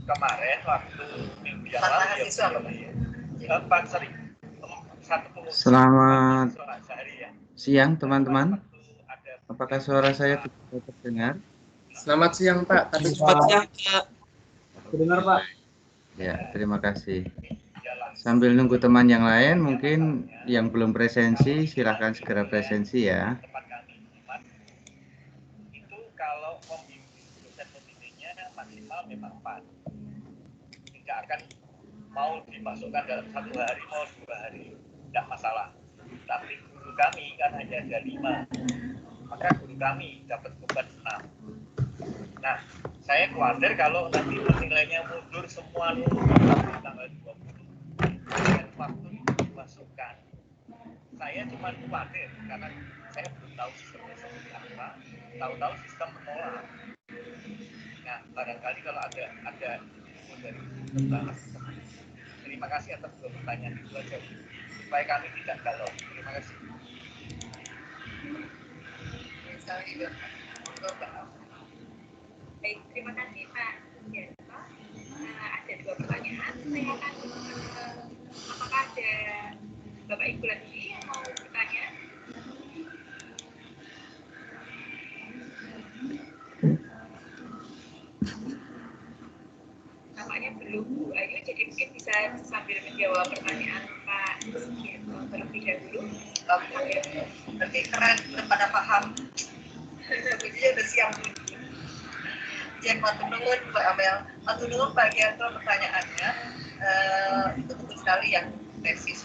kemarin waktu minggu yang lalu Pak sering Selamat siang teman-teman. Apakah suara saya terdengar? Selamat siang Pak. Selamat siang Pak. Terdengar Pak. Ya, terima kasih. Sambil nunggu teman yang lain, mungkin yang belum presensi silahkan segera presensi ya. Itu kalau dosen pembimbingnya maksimal memang 4. Tidak akan mau dimasukkan dalam 1 hari, mau 2 hari, tidak masalah. Tapi guru kami kan hanya ada 5, maka guru kami dapat beban 6. Nah, saya khawatir kalau nanti nilainya mundur semua sampai tanggal 20, dan waktu itu dimasukkan. Saya cuma khawatir karena saya belum tahu sistemnya seperti apa, tahu-tahu sistem menolak. Nah, barangkali kalau ada info dari tentang terima kasih atas 2 pertanyaan itu aja, supaya kami tidak galau. Terima kasih. Baik, terima kasih Pak Sugiarto. Ada 2 pertanyaan. Saya akan apakah ada Bapak Ibu lagi yang mau bertanya? Nampaknya belum Bu Ayu, jadi mungkin bisa sambil menjawab pertanyaan Pak Sugiarto terlebih dahulu. Oke, berarti keren, udah pada paham. Videonya udah siap. Cek matur nuwun Mbak Amel, matur nuwun Pak Giarto pertanyaannya. Itu betul sekali yang tesis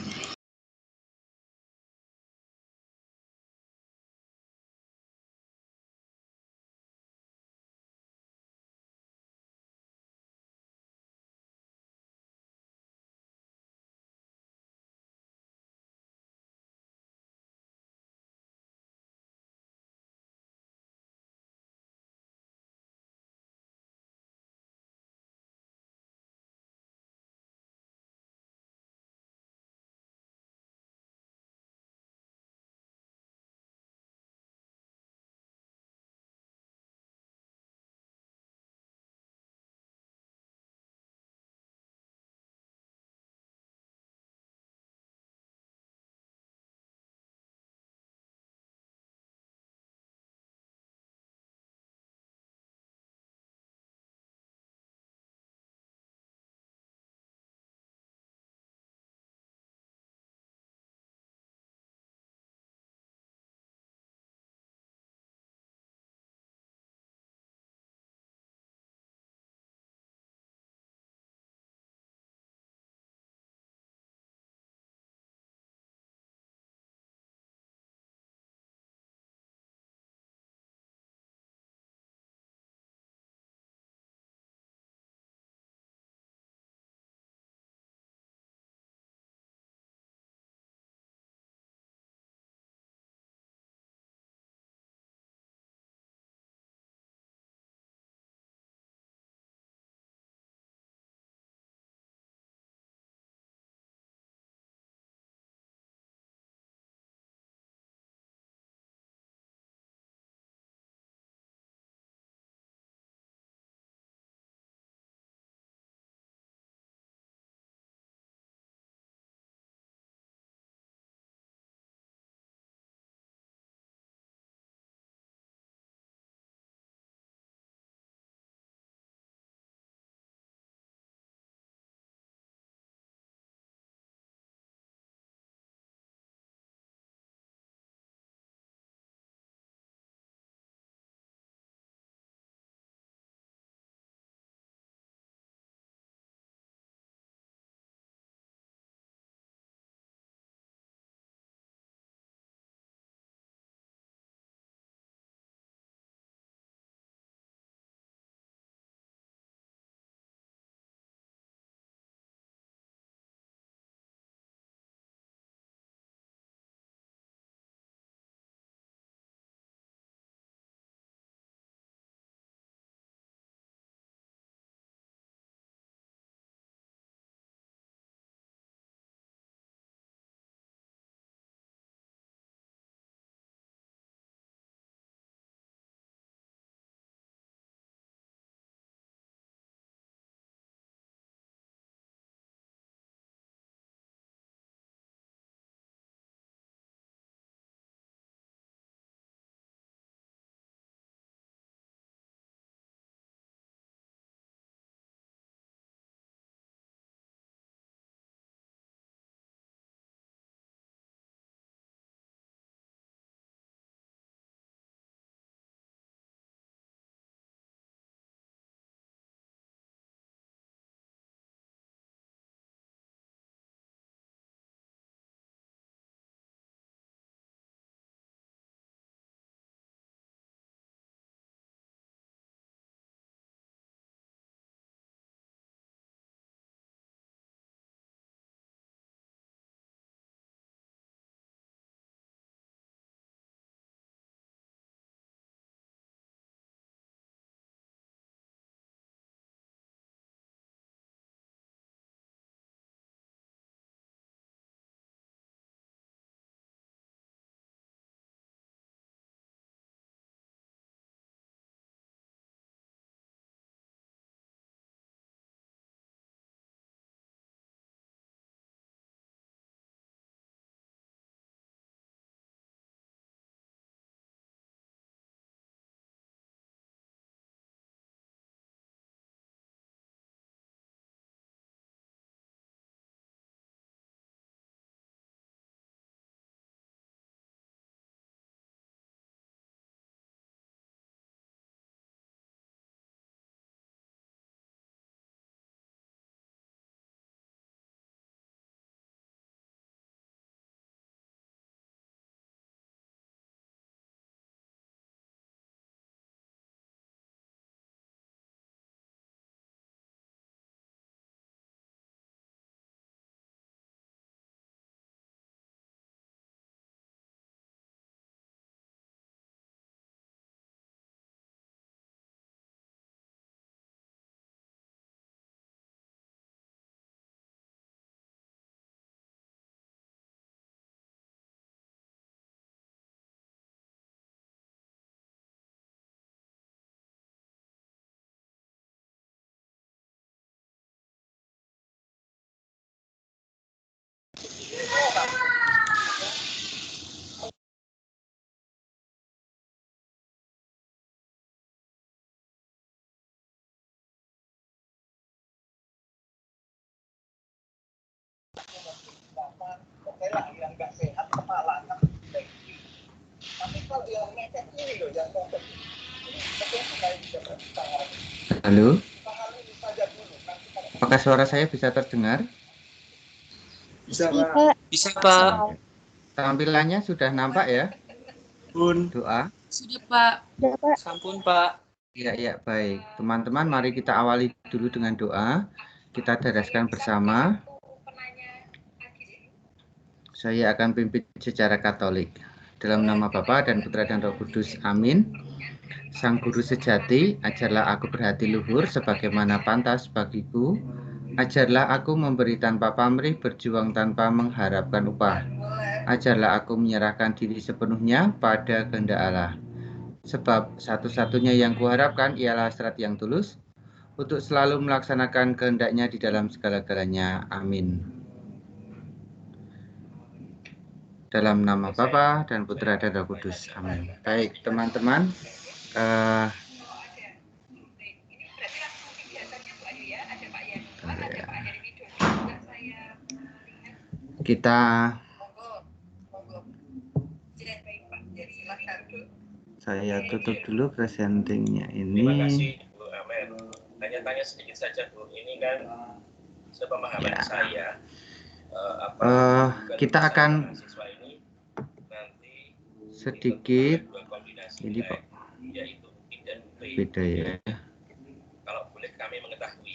lah yang nggak sehat kepala kan. Tapi kalau yang ngecek ini loh yang ngecek ini bagaimana bisa bertahan? Halo, Pahami saja dulu. Nanti kalau apakah suara saya bisa terdengar? Bisa, Iya, Pak. Pak. Bisa, Pak. Tampilannya sudah nampak ya? Bun. Doa. Sudah, Pak. Udah, Pak. Sampun, Pak. Iya, baik. Teman-teman, mari kita awali dulu dengan doa. Kita daraskan bersama. Saya akan pimpin secara Katolik. Dalam nama Bapa dan Putra dan Roh Kudus. Amin. Sang Guru sejati, ajarlah aku berhati luhur sebagaimana pantas bagiku. Ajarlah aku memberi tanpa pamrih, berjuang tanpa mengharapkan upah. Ajarlah aku menyerahkan diri sepenuhnya pada kehendak Allah. Sebab satu-satunya yang kuharapkan ialah hasrat yang tulus untuk selalu melaksanakan kehendaknya di dalam segala-galanya. Amin. Dalam nama Bapa dan Putra dan Roh Kudus. Amin. Baik, teman-teman. Kita saya tutup dulu presentingnya ini. Terima kasih Bu Amel. Tanya-tanya sedikit saja Bu. Ini kan sepemahaman Ya. saya. Kita akan ini nanti sedikit dua kombinasi ini Pak, yaitu UIN dan UP. beda ya. Kalau boleh kami mengetahui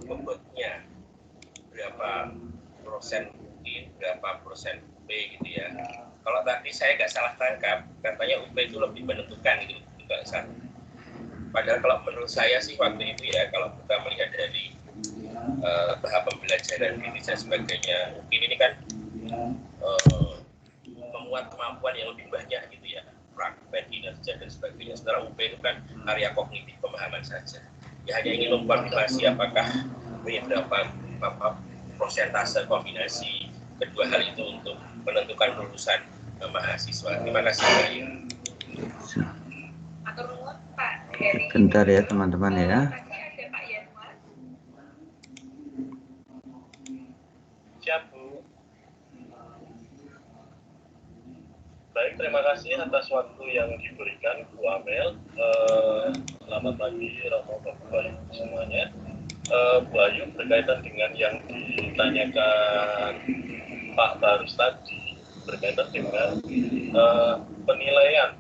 bobotnya berapa persen UIN, berapa persen UP gitu ya. Kalau tadi saya nggak salah tangkap, katanya UP itu lebih menentukan gitu, juga salah. Padahal kalau menurut saya sih waktu itu ya, kalau kita melihat dari tahap pembelajaran ini dan sebagainya, mungkin ini kan memuat kemampuan yang lebih banyak gitu ya, praktek, kinerja dan sebagainya. Sementara UP itu kan area kognitif pemahaman saja. Ya hanya ingin mengkonfirmasi apakah berapa persentase kombinasi kedua hal itu untuk menentukan lulusan mahasiswa. Terima kasih Pak. Bentar ya teman-teman ya. Siap, Bu. Baik, terima kasih atas waktu yang diberikan Bu Amel. Selamat pagi, Romo Bapak Ibu semuanya. Bu Ayu, berkaitan dengan yang ditanyakan Pak Barus tadi, berkaitan dengan penilaian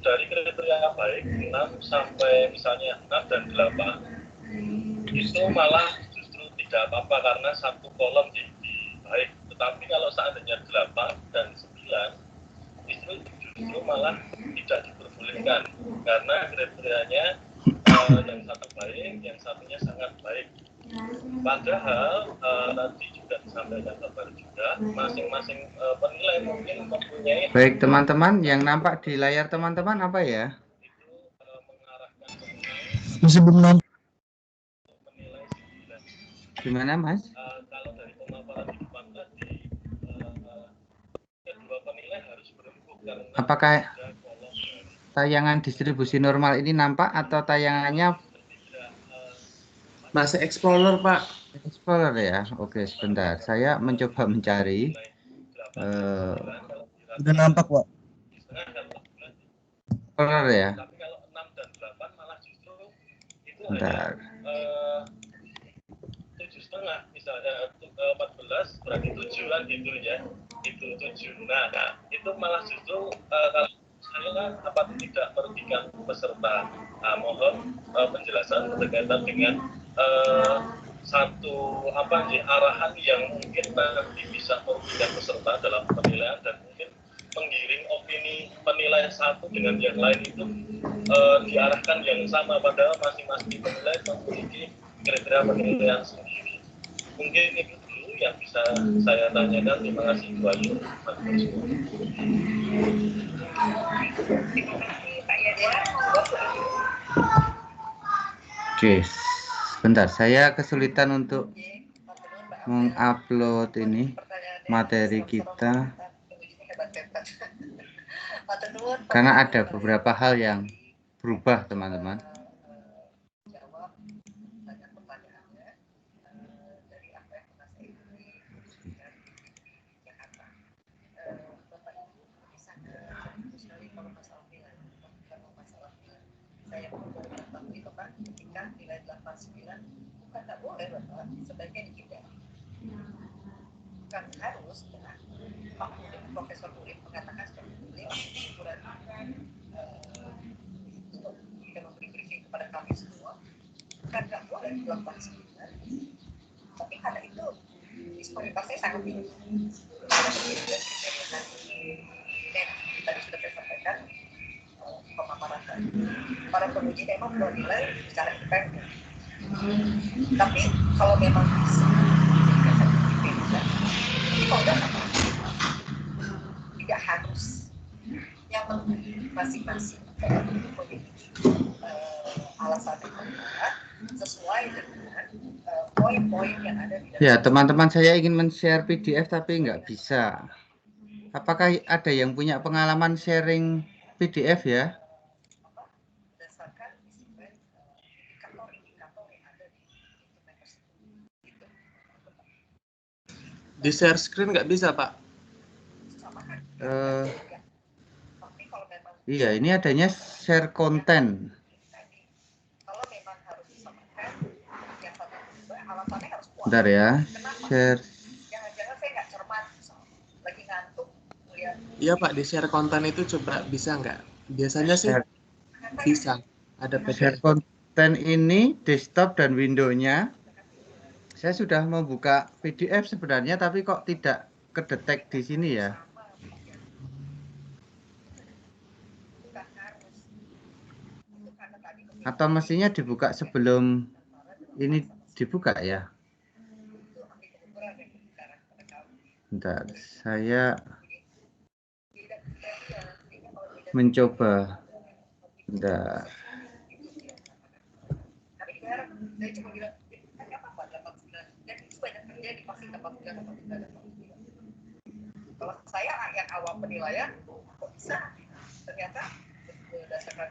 dari kriteria baik 6 sampai misalnya 6 dan 8 itu malah justru tidak apa-apa karena satu kolom jadi baik, tetapi kalau seandainya 8 dan 9 justru malah tidak diperbolehkan karena kriterianya yang satu baik, yang satunya sangat baik. Padahal tadi juga disampaikan kabar juga masing-masing penilai mungkin mempunyai. Baik teman-teman, yang nampak di layar teman-teman apa ya? Itu mengarahkan Masih belum nampak. menilai 9. Gimana Mas? Kalau dari pemaparan di depan tadi kedua penilai harus berembuk karena Apakah ada kolom dari tayangan distribusi normal ini nampak atau tayangannya Masih Explorer, Pak. Explorer ya? Oke, sebentar. Saya mencoba mencari. Udah nampak, Pak. Explorer ya? Tapi kalau 6 dan 8 malah justru itu Bentar. hanya 7,5 misalnya 14 berarti 7 kan gitu ya, itu 7. Nah itu malah justru kalau saya apa tidak merugikan peserta. Mohon penjelasan berkaitan dengan satu arahan yang mungkin nanti bisa merugikan peserta dalam penilaian dan mungkin menggiring opini penilaian satu dengan yang lain itu diarahkan yang sama padahal masing-masing penilai memiliki kriteria penilaian sendiri. Mungkin itu dulu yang bisa saya tanyakan. Terima kasih Bu Ayu. Oke, sebentar. Saya kesulitan untuk mengupload ini materi kita karena ada beberapa hal yang berubah teman-teman. saya mau bertemu itu Pak, ketika nilai 89 bukan tak boleh Bapak, sebaiknya dihindari. Bukan harus ya. Pak Profesor Ulin mengatakan seperti beliau ukuran untuk kita memberi briefing kepada kami semua, bukan tak boleh 89, tapi karena itu disparitasnya sangat tinggi. Dan tadi sudah saya sampaikan pemaparan tadi. Para penguji memang menilai secara independen. Tapi kalau memang bisa, jadi kalau tidak harus. Yang penting masing-masing memiliki alasan yang kuat sesuai dengan poin-poin yang ada di dalam. Ya, teman-teman saya ingin men-share PDF tapi nggak bisa. Apakah ada yang punya pengalaman sharing PDF ya? Berdasarkan indikator-indikator yang ada di internet tersebut. Gitu. Di share screen nggak bisa, Pak? Sama kan? Tapi kalau memang Iya, ini adanya share konten. kalau memang harus disamakan, yang satu juga alasannya harus kuat. Bentar ya, Kenapa? share. Jangan-jangan saya nggak cermat, lagi ngantuk, lihat. Iya, Pak, di share konten itu coba bisa nggak? Biasanya sih bisa. Ada Share PDF. konten ini desktop dan window-nya. Saya sudah membuka PDF sebenarnya, tapi kok tidak kedetek di sini ya? Bukan harus. Itu karena tadi Atau mestinya dibuka sebelum ini dibuka ya? itu ambil kebetulan yang sekarang pada kamu. Bentar, saya Tidak ya, kalau tidak mencoba. Bentar. tapi sekarang saya cuma bilang nggak apa-apa 89 dan itu banyak terjadi pasti 89. Kalau saya yang awal penilaian kok bisa ternyata berdasarkan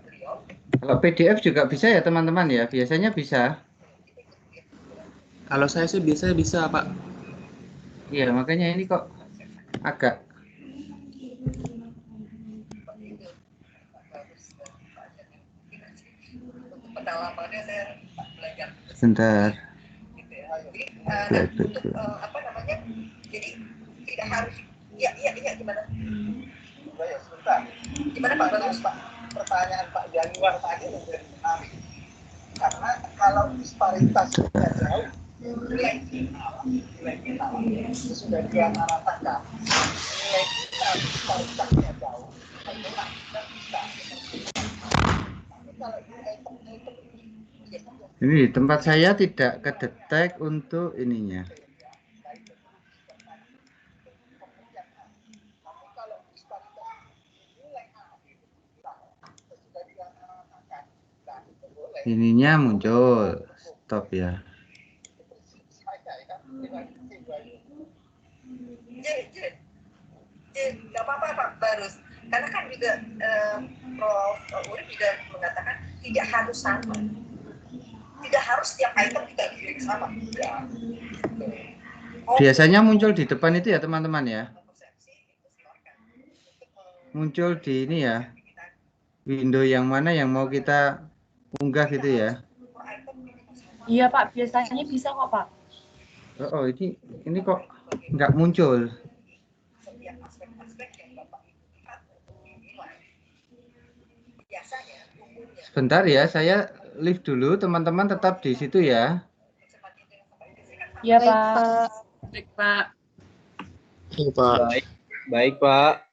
beliau Kalau PDF juga bisa ya teman-teman ya? Biasanya bisa. Kalau saya sih biasanya bisa, Pak. Iya, makanya ini kok agak untuk pendalamannya saya belajar sebentar. gitu ya. Jadi untuk apa namanya? Jadi tidak harus iya gimana? Ya sebentar. Gimana Pak Bagus Pak? Pertanyaan Pak Januar tadi menjadi menarik karena kalau disparitas sudah jauh nilai kita itu sudah diamanatkan nilai kita disparitasnya jauh memang kita bisa tapi kalau nilai Ini di tempat saya tidak kedetek untuk ininya. Ininya muncul. Stop ya. nggak apa-apa Pak Barus karena kan juga Prof. Urip juga mengatakan tidak harus sama tidak harus setiap item kita dikirim sama ya. Biasanya muncul di depan itu ya teman-teman ya. Muncul di ini ya. Window yang mana yang mau kita unggah gitu ya. Iya Pak, biasanya bisa kok Pak. Oh ini kok nggak muncul. Setiap aspek-aspek yang Bapak Ibu lihat dinilai biasanya umumnya Sebentar ya, saya live dulu. Teman-teman tetap di situ ya. Iya Pak. Baik, Pak. Baik, Pak.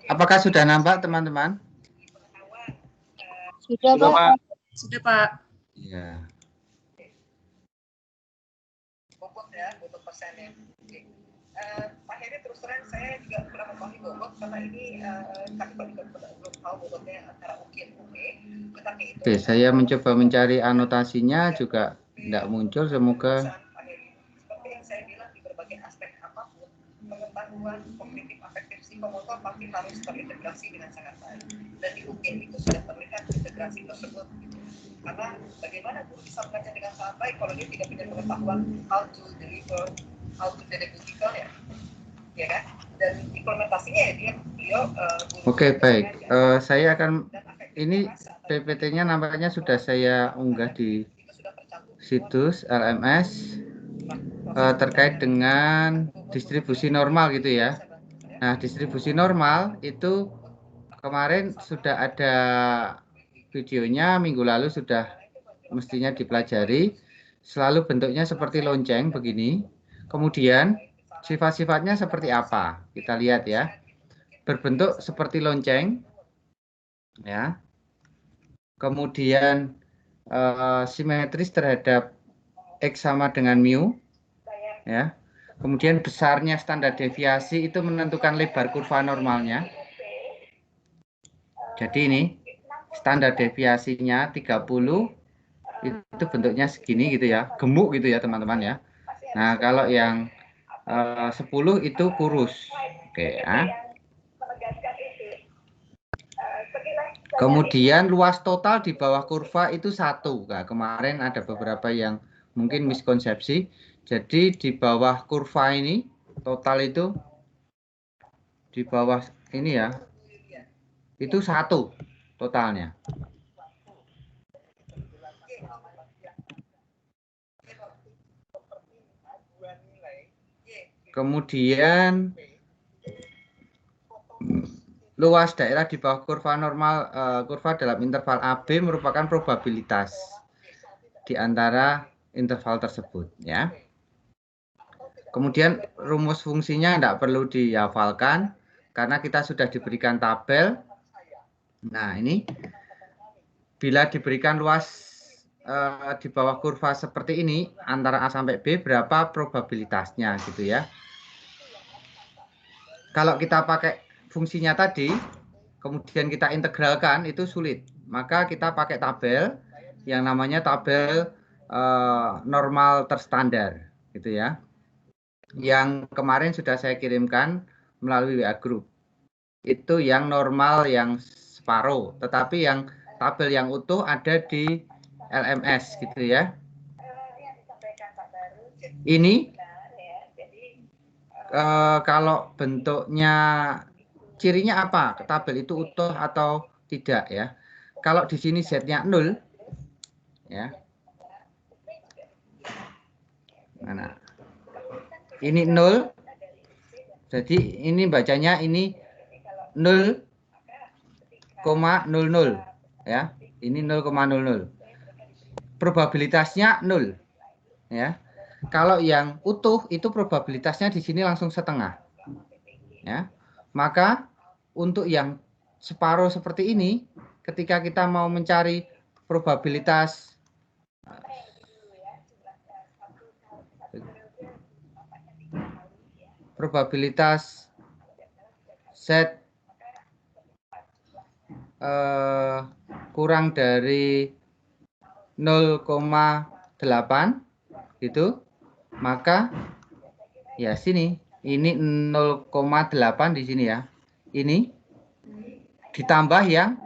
Apakah sudah nampak teman-teman? Sudah, Sudah, Pak. Pak. Sudah, Pak. Ya. bobot ya, bobot persennya. Oke. Pak Heri terus terang saya juga kurang memahami bobot karena ini kami juga belum tahu bobotnya antara UG dan UP. Tetapi itu. Oke, saya mencoba mencari anotasinya juga tidak muncul. Semoga. Pak Heri, seperti yang saya bilang di berbagai aspek apapun, pengetahuan kognitif afektif psikomotor pasti harus terintegrasi dengan sangat baik. Dan di UG itu sudah terlihat integrasi tersebut. Karena bagaimana guru bisa belajar dengan sangat baik kalau dia tidak punya pengetahuan how to deliver, how to pedagogical ya kan? Dan implementasinya ya beliau. Oke, baik. Saya akan ini PPT-nya nampaknya sudah saya unggah di situs LMS terkait dengan distribusi normal gitu ya. Nah, distribusi normal itu kemarin sudah ada videonya, minggu lalu sudah mestinya dipelajari. Selalu bentuknya seperti lonceng begini. Kemudian sifat-sifatnya seperti apa? Kita lihat ya. Berbentuk seperti lonceng ya. Kemudian simetris terhadap X sama dengan mu ya. Kemudian besarnya standar deviasi itu menentukan lebar kurva normalnya. Jadi ini standar deviasinya 30 itu bentuknya segini gitu ya, gemuk gitu ya teman-teman ya. Nah, kalau yang 10 itu kurus. Oke ya. Kemudian luas total di bawah kurva itu 1. Nah, kemarin ada beberapa yang mungkin miskonsepsi. Jadi di bawah kurva ini total itu di bawah ini ya. Itu 1 totalnya. Kemudian luas daerah di bawah kurva normal, kurva dalam interval AB merupakan probabilitas di antara interval tersebut ya. Kemudian rumus fungsinya tidak perlu dihafalkan karena kita sudah diberikan tabel. Nah, ini bila diberikan luas di bawah kurva seperti ini antara A sampai B, berapa probabilitasnya gitu ya. Kalau kita pakai fungsinya tadi, kemudian kita integralkan, itu sulit. Maka kita pakai tabel yang namanya tabel normal terstandar gitu ya. Yang kemarin sudah saya kirimkan melalui WA Group. Itu yang normal yang separuh, tetapi yang tabel yang utuh ada di LMS gitu ya. Ini kalau bentuknya cirinya apa? Tabel itu utuh atau tidak ya? Kalau di sini Z-nya 0 ya. Mana? Ini 0. Jadi ini bacanya ini 0,00 ya. Ini 0,00. Probabilitasnya 0 ya. Kalau yang utuh itu probabilitasnya di sini langsung setengah. Ya. Maka untuk yang separuh seperti ini, ketika kita mau mencari probabilitas Z kurang dari 0,8 gitu, maka ya sini ini 0,8 di sini ya. Ini ditambah yang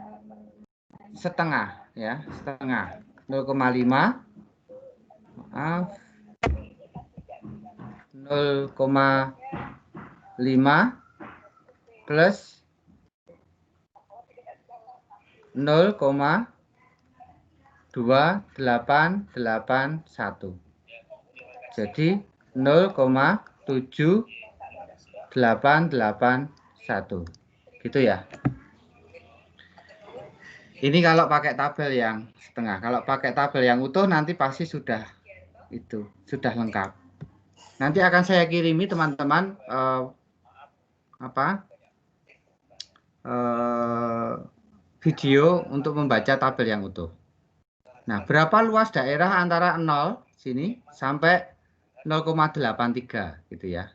setengah ya, setengah 0,5. Maaf. 0,5 plus 0,2881. Jadi 0,7881. Gitu ya. Ini kalau pakai tabel yang setengah. Kalau pakai tabel yang utuh nanti pasti sudah itu, sudah lengkap. Nanti akan saya kirimi teman-teman video untuk membaca tabel yang utuh. Nah, berapa luas daerah antara 0 sini sampai 0,83 gitu ya.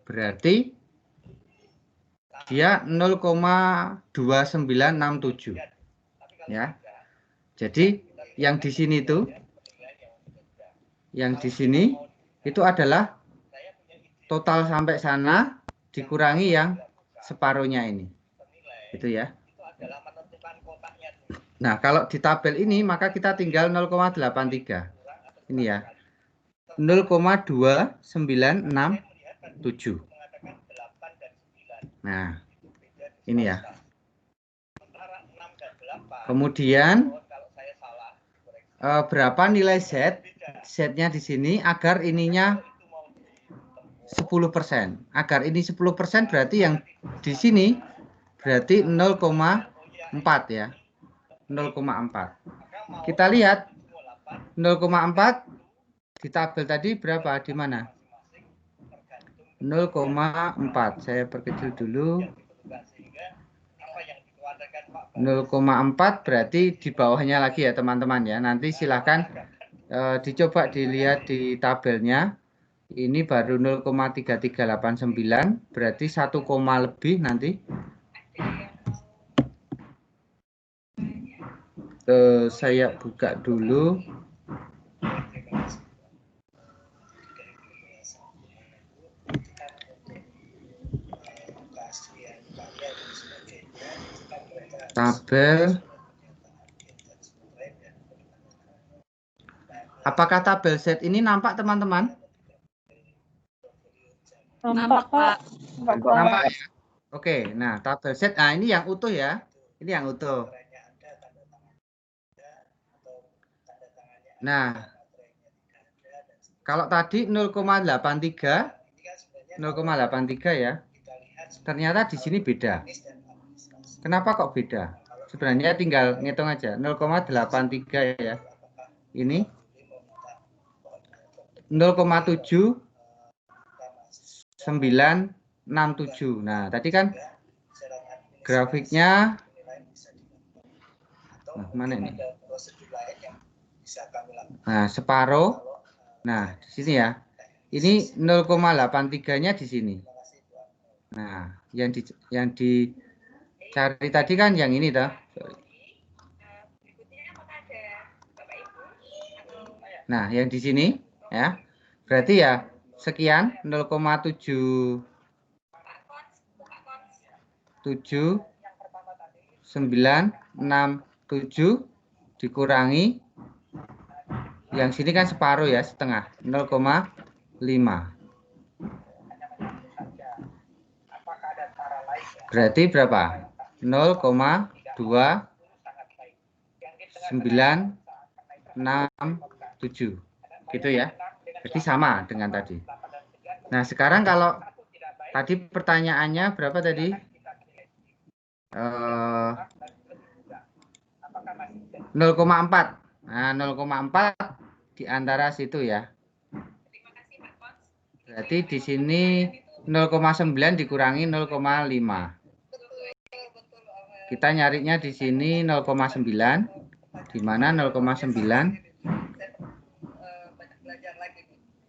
Berarti dia 0,2967 ya. Jadi yang di sini itu adalah total sampai sana dikurangi yang separuhnya ini. Itu ya. Nah, kalau di tabel ini maka kita tinggal 0,83. Ini ya. 0,2967. Nah, ini ya. Kemudian berapa nilai Z? Z-nya di sini agar ininya 10%. Agar ini 10% berarti yang di sini berarti 0,4 ya. 0,4. Kita lihat 0,4 di tabel tadi berapa? Di mana? 0,4. Saya perkecil dulu. 0,4 berarti di bawahnya lagi ya teman-teman ya. Nanti silahkan dicoba dilihat di tabelnya. Ini baru 0,3389 berarti 1, lebih nanti. Saya buka dulu. Tabel. Apakah tabel Z ini nampak teman-teman? Nampak, Pak. Nampak ya? Oke, nah tabel Z, nah ini yang utuh ya. Ini yang utuh. Nah, kalau tadi 0,83 ya. Ternyata di sini beda. Kenapa kok beda? Sebenarnya tinggal ngitung aja 0,83 ya. Ini 0,7967. Nah, tadi kan grafiknya mana ini? Nah, separuh. Nah, di sini ya. Ini 0,83-nya di sini. Nah, yang dicari tadi kan yang ini toh. Nah, yang di sini ya. Berarti ya sekian 0,77967 dikurangi yang sini kan separuh ya, setengah 0,5. Berarti berapa? 0,2967 gitu ya. Jadi sama dengan tadi. Nah, sekarang kalau tadi pertanyaannya berapa tadi? 0,4. Nah, 0,4 di antara situ ya. Berarti di sini 0,9 dikurangi 0,5. Kita nyarinya di sini 0,9. Di mana 0,9?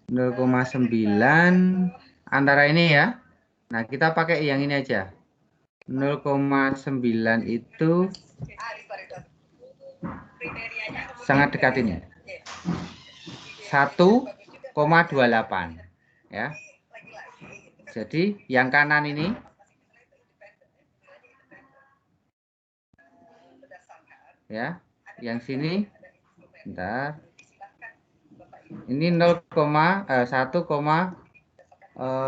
0,9 antara ini ya. Nah, kita pakai yang ini aja. 0,9 itu sangat dekat ini. 1,28 ya. Jadi yang kanan ini ya, yang sini bentar. Ini 1,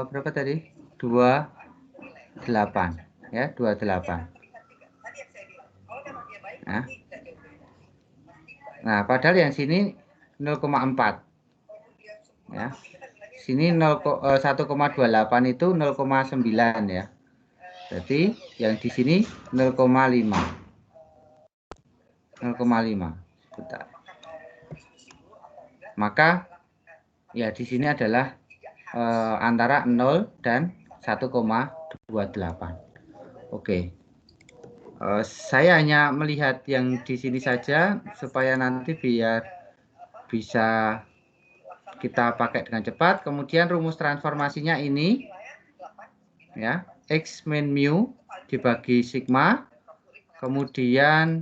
berapa tadi? 28 ya, 28. Nah, padahal yang sini 0,4 ya. Sini 1,28 itu 0,9 ya. Berarti yang di sini 0,5. 0,5. Bentar. Maka ya di sini adalah antara 0 dan 1,28. Oke. Saya hanya melihat yang di sini saja supaya nanti biar bisa kita pakai dengan cepat. Kemudian rumus transformasinya ini ya, X min mu dibagi sigma. Kemudian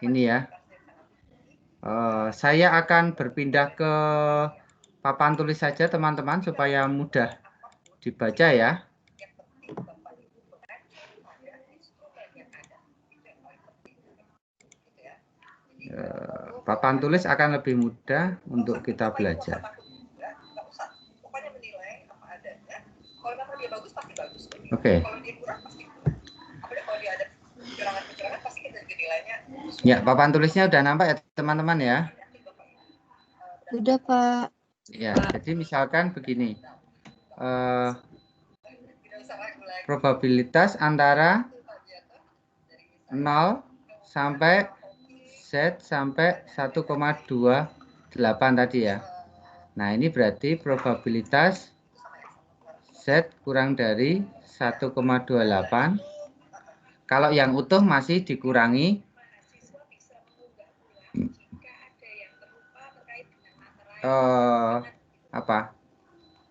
ini ya. Saya akan berpindah ke papan tulis saja teman-teman supaya mudah dibaca ya. Papan tulis akan lebih mudah untuk kita belajar. Oke. Ya, papan tulisnya udah nampak ya teman-teman ya? Udah, Pak. Ya, jadi misalkan begini. Probabilitas antara 0 sampai Z sampai 1,28 tadi ya. Nah, ini berarti probabilitas Z kurang dari 1,28. Kalau yang utuh masih dikurangi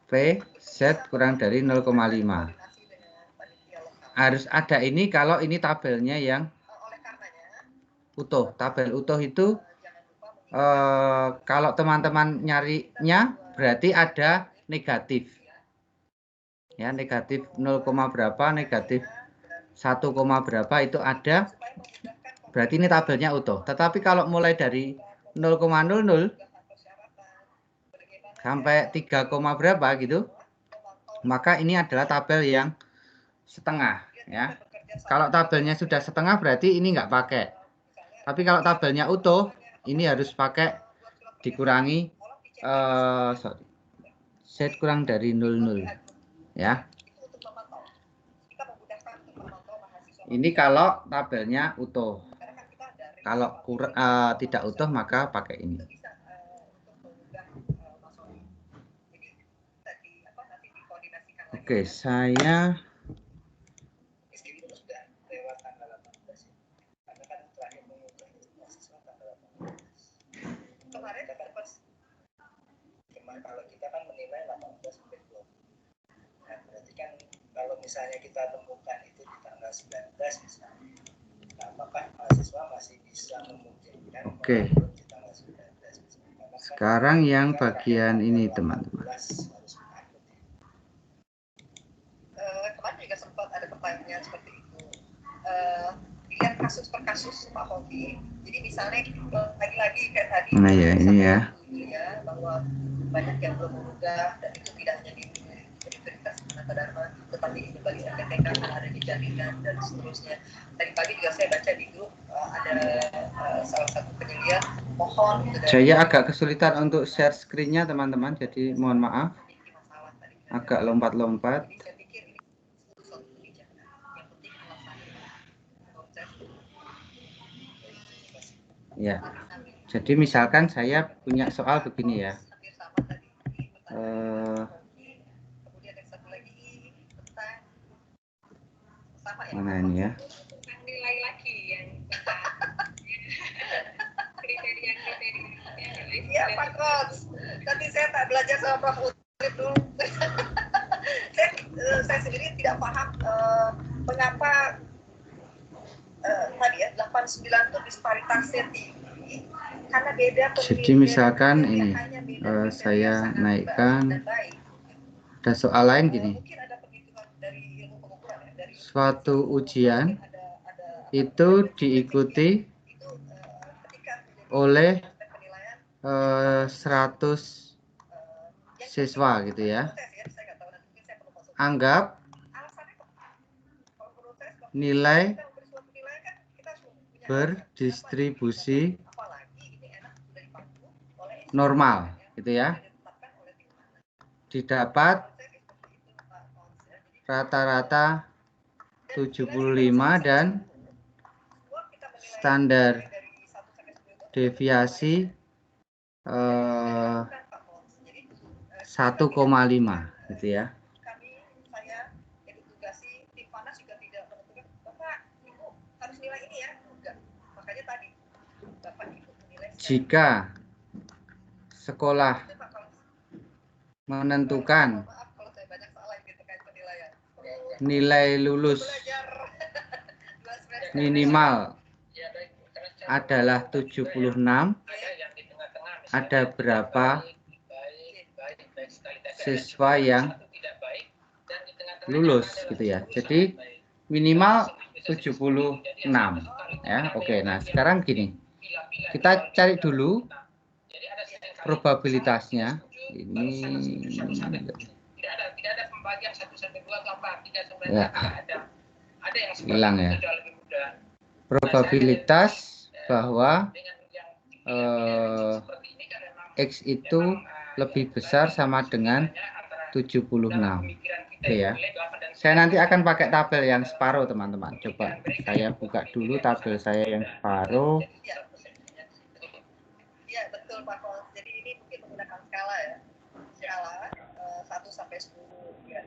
V Z kurang dari 0,5. Harus ada ini kalau ini tabelnya yang utuh. Tabel utuh itu kalau teman-teman nyarinya berarti ada negatif. Ya, negatif 0, berapa, negatif 1, berapa itu ada. Berarti ini tabelnya utuh. Tetapi kalau mulai dari 0,00 sampai 3, berapa gitu, maka ini adalah tabel yang setengah ya. Kalau tabelnya sudah setengah berarti ini nggak pakai. Tapi kalau tabelnya utuh ini harus pakai dikurangi Z kurang dari 00 ya. Ini kalau tabelnya utuh. Kalau tidak utuh maka pakai ini. Oke, saya kalau kita kan menilai 18 sampai 20. Nah, berarti kan kalau misalnya kita temukan itu di tanggal 19 misalnya, nah, maka mahasiswa masih bisa memungkinkan di tanggal 19 misalnya. Sekarang yang bagian ini teman-teman. Kemarin juga sempat ada pertanyaan seperti itu. Dilihat kasus per kasus Pak Hoki. Jadi misalnya lagi-lagi kayak tadi. Nah ya ini ya. Bahwa banyak yang belum mengunggah dan itu tidak hanya di Universitas Sanata Dharma, tetapi di berbagai SMPTK ada di jaringan dan seterusnya. Tadi pagi juga saya baca di grup ada salah satu penyelia mohon. Saya agak kesulitan untuk share screen-nya teman-teman, jadi mohon maaf. Agak lompat-lompat. Ya, jadi misalkan saya punya soal begini ya. Mana ini ya? Nilai lagi yang kriteria. Iya Pak Coach. Nanti saya tak belajar sama Prof Utip dulu. saya sendiri tidak paham mengapa tadi ya 89 itu disparitasnya tinggi karena beda. Jadi misalkan ini saya naikkan. Ada soal lain gini. Suatu ujian itu diikuti oleh 100 siswa gitu ya. Anggap nilai berdistribusi normal gitu ya. Didapat rata-rata 75 dan standar deviasi 1,5 gitu ya. Saya yang ditugasi tim panas juga tidak menentukan Bapak Ibu harus nilai ini ya, enggak. Makanya tadi Bapak Ibu menilai jika sekolah menentukan nilai lulus minimal adalah 76, ada berapa siswa yang lulus gitu ya. Jadi minimal 76 ya. Oke, nah sekarang gini. Kita cari dulu probabilitasnya. Ini tidak ada pembagian 1 sampai 2 8 3 ya. Ada yang hilang ya. lebih mudah. Probabilitas bahwa X itu lebih besar sama dengan 76. Oke ya. Saya nanti akan pakai tabel yang separuh teman-teman. Coba saya buka dulu tabel saya yang separuh. Iya betul Pak Kol. Jadi ini mungkin menggunakan skala ya. Skala 1 sampai 10 ya,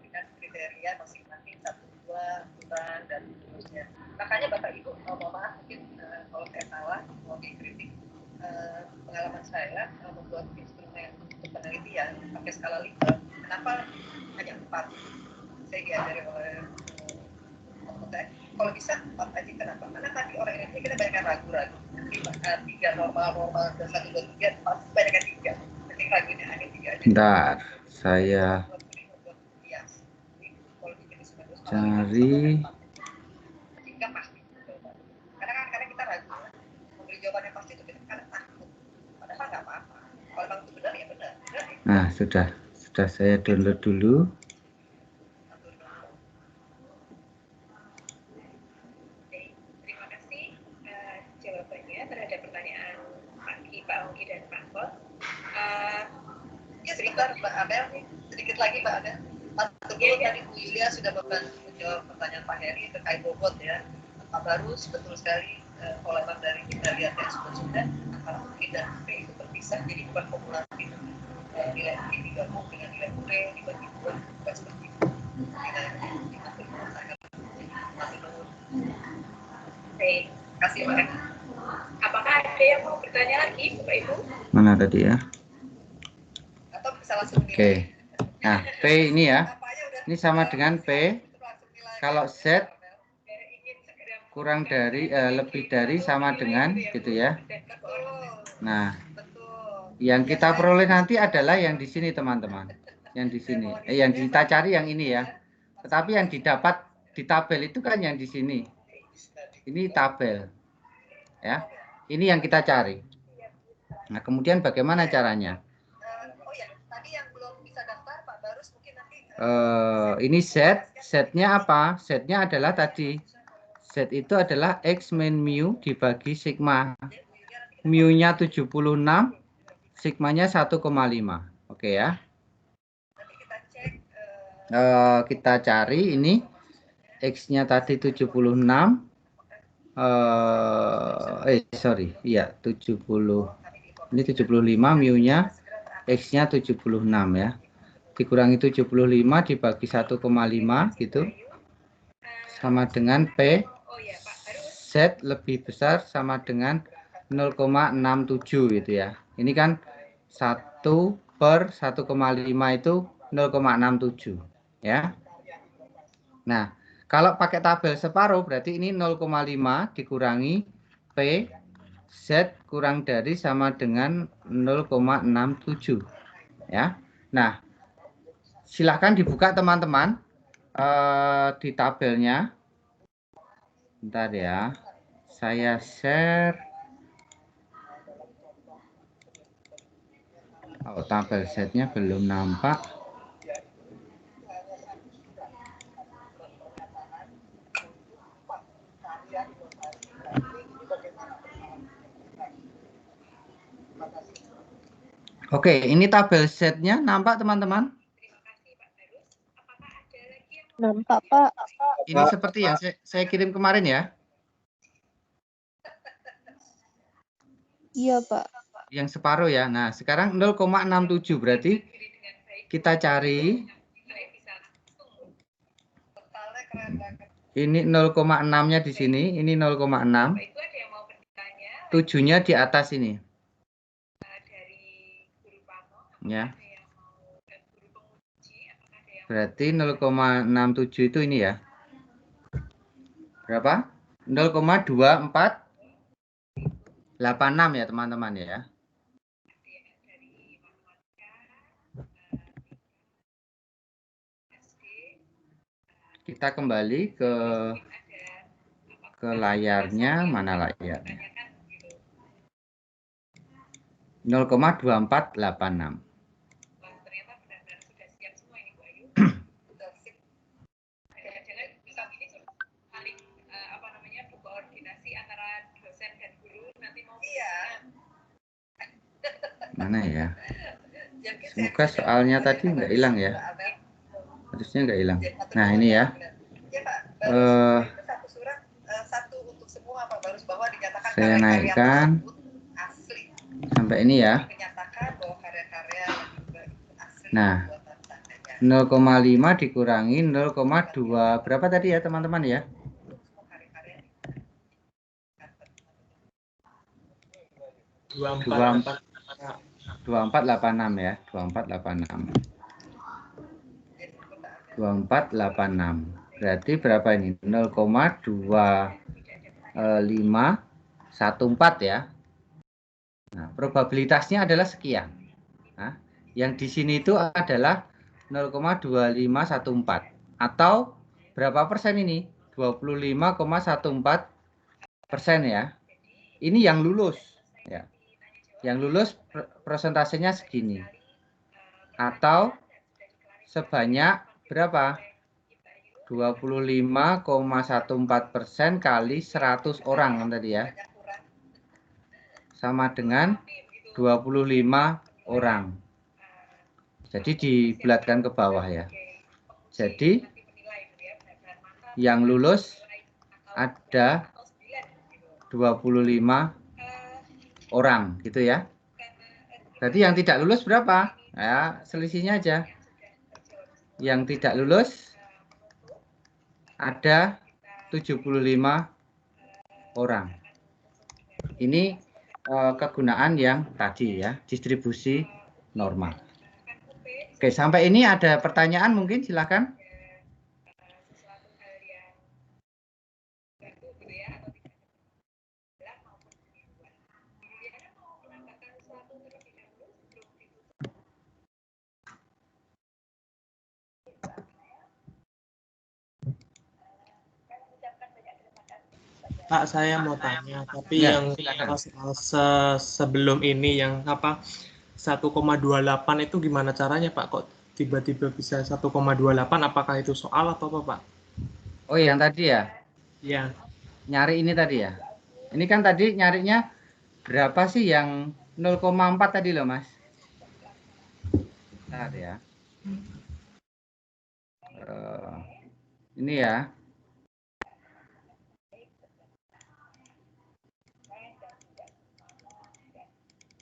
dengan kriteria masing-masing 1, 2, kurang dan seterusnya. Makanya Bapak Ibu mohon maaf mungkin kalau saya salah mau dikritik, pengalaman saya membuat instrumen untuk penelitian pakai skala Likert. Kenapa hanya 4? Saya diajari oleh kalau bisa 4 aja, kenapa? Karena tadi orang Indonesia kita banyak ragu-ragu. 3 normal dan 1, 2, 3 pasti banyak 3. Nanti ragunya hanya 3 aja. Bentar, saya cari. Karena kita ragu ya. Memberi jawaban yang pasti itu kita kan takut. Padahal nggak apa-apa. Kalau memang itu benar ya benar. Nah, sudah saya download dulu. Terima kasih jawabannya terhadap pertanyaan Pak Ongki dan Pak Kol. Ya sebentar Mbak Abel, sedikit lagi Mbak Abel. Tadi Bu Yulia sudah membantu menjawab pertanyaan Pak Heri terkait bobot ya. Pak Barus betul sekali kalau memang dari kita lihat yang sudah antara mungkin dan P itu terpisah, jadi bukan kumulatif. Nilai mungkin digabung dengan nilai P dibagi 2 bukan seperti itu. Baik, kasih Pak. Apakah ada yang mau bertanya lagi Bapak Ibu? Mana tadi ya? Atau bisa langsung Oke. Nah, P ini ya. Ini sama dengan P. Kalau Z kurang dari lebih dari sama dengan gitu ya. Nah, yang kita peroleh nanti adalah yang di sini teman-teman. Yang di sini. Yang kita cari yang ini ya. Tetapi yang didapat di tabel itu kan yang di sini. Ini tabel. Ya. Ini yang kita cari. Nah, kemudian bagaimana caranya? Ini Z-nya apa? Z-nya adalah tadi. Z itu adalah X min mu dibagi sigma. Mu-nya 76, sigmanya 1,5. Oke ya. Kita cari ini X-nya tadi 76. Sorry. Iya, 70. Ini 75, mu-nya X-nya 76 ya. Dikurangi 75 dibagi 1,5 gitu. Sama dengan P. Z lebih besar sama dengan 0,67 gitu ya. Ini kan 1/1,5 itu 0,67 ya. Nah, kalau pakai tabel separuh berarti ini 0,5 dikurangi P Z kurang dari sama dengan 0,67 ya. Nah, silahkan dibuka teman-teman di tabelnya. Bentar ya, saya share. Oh, tabel Z-nya belum nampak. Oke, ini tabel Z-nya nampak teman-teman? Nampak, Pak. Ini seperti yang saya kirim kemarin ya? Iya, Pak. yang separuh ya. Nah, sekarang 0,67 berarti kita cari ini 0,6-nya di sini, ini 0,6. 7-nya di atas ini. Ya. Berarti 0,67 itu ini ya. Berapa? 0,2486 ya teman-teman ya. Kita kembali ke layarnya, mana layarnya? 0,2486. Mana ya? Semoga soalnya tadi nggak hilang ya. Harusnya nggak hilang. Nah ini ya. Saya naikkan sampai ini ya. Nah 0,5 dikurangi 0,2 berapa tadi ya teman-teman ya? 2486 ya, 2486. 2486. Berarti berapa ini? 0,2514 ya. Nah, probabilitasnya adalah sekian. Nah, yang di sini itu adalah 0,2514 atau berapa persen ini? 25,14% ya. Ini yang lulus ya. Yang lulus persentasenya segini. Atau sebanyak berapa? 25,14% kali 100 orang kan tadi ya. Sama dengan 25 orang. Jadi dibulatkan ke bawah ya. Jadi yang lulus ada 25 orang gitu ya. Berarti yang tidak lulus berapa? Ya, selisihnya aja. Yang tidak lulus ada 75 orang. Ini kegunaan yang tadi ya, distribusi normal. Oke, sampai ini ada pertanyaan mungkin silakan. Pak, saya mau tanya, tapi Ya, yang silakan. sebelum ini yang apa 1,28 itu gimana caranya Pak? Kok tiba-tiba bisa 1,28? Apakah itu soal atau apa Pak? Oh, yang tadi ya? Ya. Nyari ini tadi ya? Ini kan tadi nyarinya berapa sih yang 0,4 tadi loh Mas? Bentar ya. Ini ya.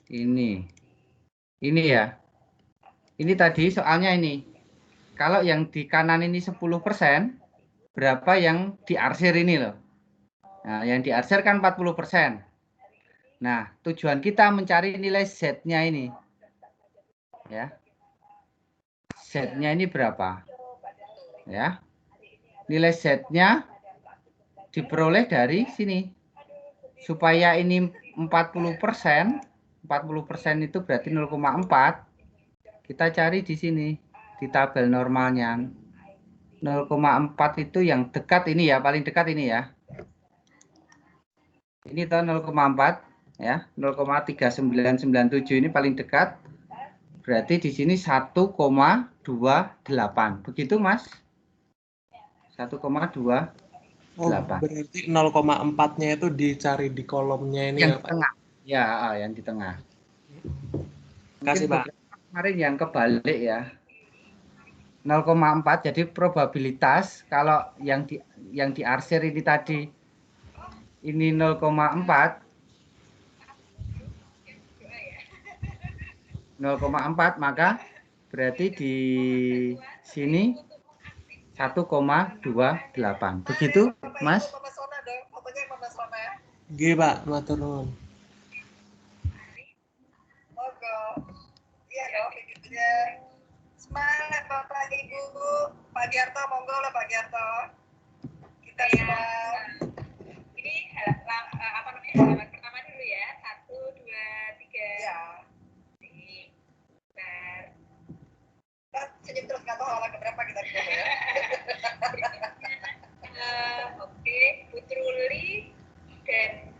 Ini ya. Ini tadi soalnya ini. Kalau yang di kanan ini 10%, berapa yang diarsir ini loh. Nah, yang diarsir kan 40%. Nah, tujuan kita mencari nilai Z-nya ini. Ya. Z-nya ini berapa? Ya. Nilai Z-nya diperoleh dari sini. Supaya ini 40%, 40% itu berarti 0,4. Kita cari di sini di tabel normalnya. 0,4 itu yang dekat ini ya, paling dekat ini ya. Ini tuh 0,4 ya, 0,3997 ini paling dekat. Berarti di sini 1,28. Begitu, Mas? 1,28. Oh, berarti 0,4-nya itu dicari di kolomnya ini yang ya, Pak? Tengah. Ya, yang di tengah. Kasih, Pak. Kemarin yang kebalik ya. 0,4 jadi probabilitas kalau yang diarsir ini tadi ini 0,4 0,4, maka berarti di sini 1,28. Begitu, Mas? Nggih, Pak, matur nuwun. Monggo. Iya dong, gitu ya. Semangat Bapak Ibu. Pak Giarto, monggo lah Pak Giarto. Kita semua. Ini apa namanya? Halaman pertama dulu ya. 1, 2, 3. Ya. Senyum terus nggak tahu halaman keberapa kita gitu ya. Oke, Putruli dan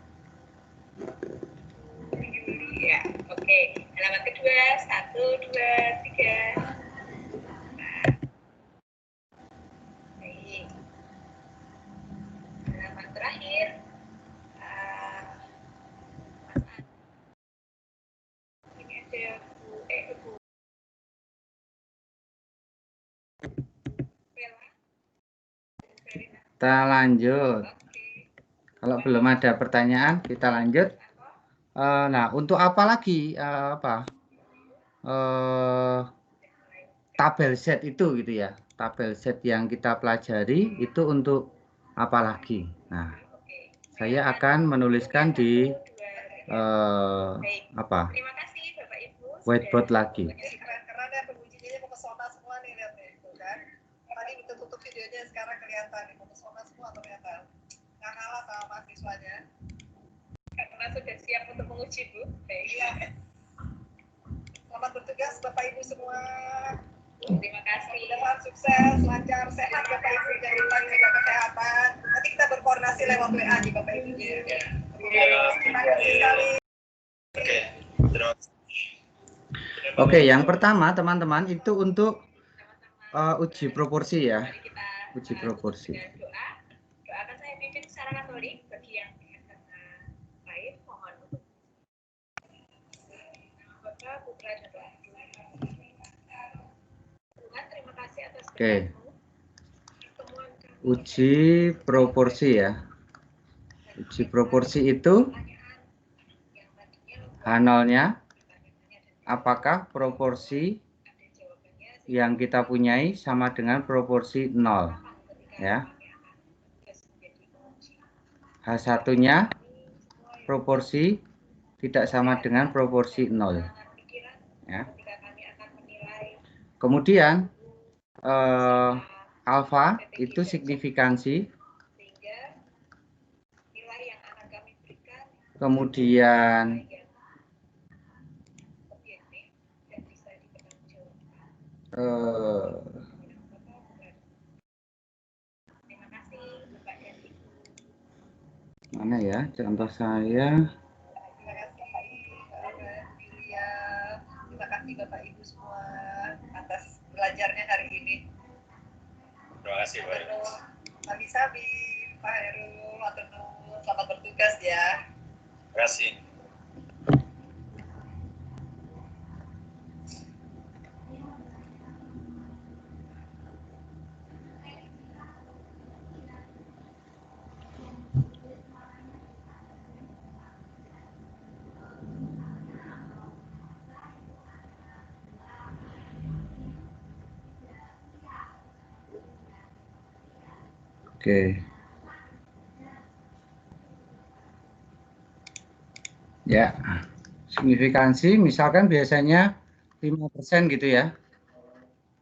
Yuli ya. Oke, halaman kedua 1, 2, 3. Baik. Halaman terakhir. Ini ada Bu. Kita lanjut. Kalau belum ada pertanyaan, kita lanjut. Nah, untuk apa lagi tabel set itu gitu ya? Tabel set yang kita pelajari itu untuk apa lagi? Nah, saya akan menuliskan di Terima kasih Bapak Ibu. whiteboard lagi. Keren-keren ya, pengujinya mempesona semua nih, lihat nih, tuh kan. Tadi tutup videonya, sekarang kelihatan nih, mempesona semua ternyata. Nggak kalah sama mahasiswanya. Karena sudah siap untuk menguji, Bu. Iya. Selamat bertugas Bapak Ibu semua. Terima kasih. Mudah-mudahan sukses, lancar, sehat Bapak Ibu, jangan lupa jaga kesehatan. Nanti kita berkoordinasi lewat WA nih Bapak Ibunya. Terima kasih sekali. Oke, yang pertama teman-teman itu untuk uji proporsi ya. Uji proporsi. Doakan saya pimpin secara Katolik bagi yang lain mohon untuk Bapak Putra dan Tuhan, terima kasih atas pertemuan kami. Uji proporsi ya. Uji proporsi itu H0-nya apakah proporsi yang kita punyai sama dengan proporsi 0 ya. H1-nya proporsi tidak sama dengan proporsi 0 ya. Kemudian alfa itu signifikansi, kemudian mana ya contoh saya. Terima kasih Bapak Ibu semua atas belajarnya hari ini. Terima kasih Pak. Pak Sabi, Pak Heru, selamat bertugas ya. Terima kasih. Oke. Ya, signifikansi misalkan biasanya 5% gitu ya.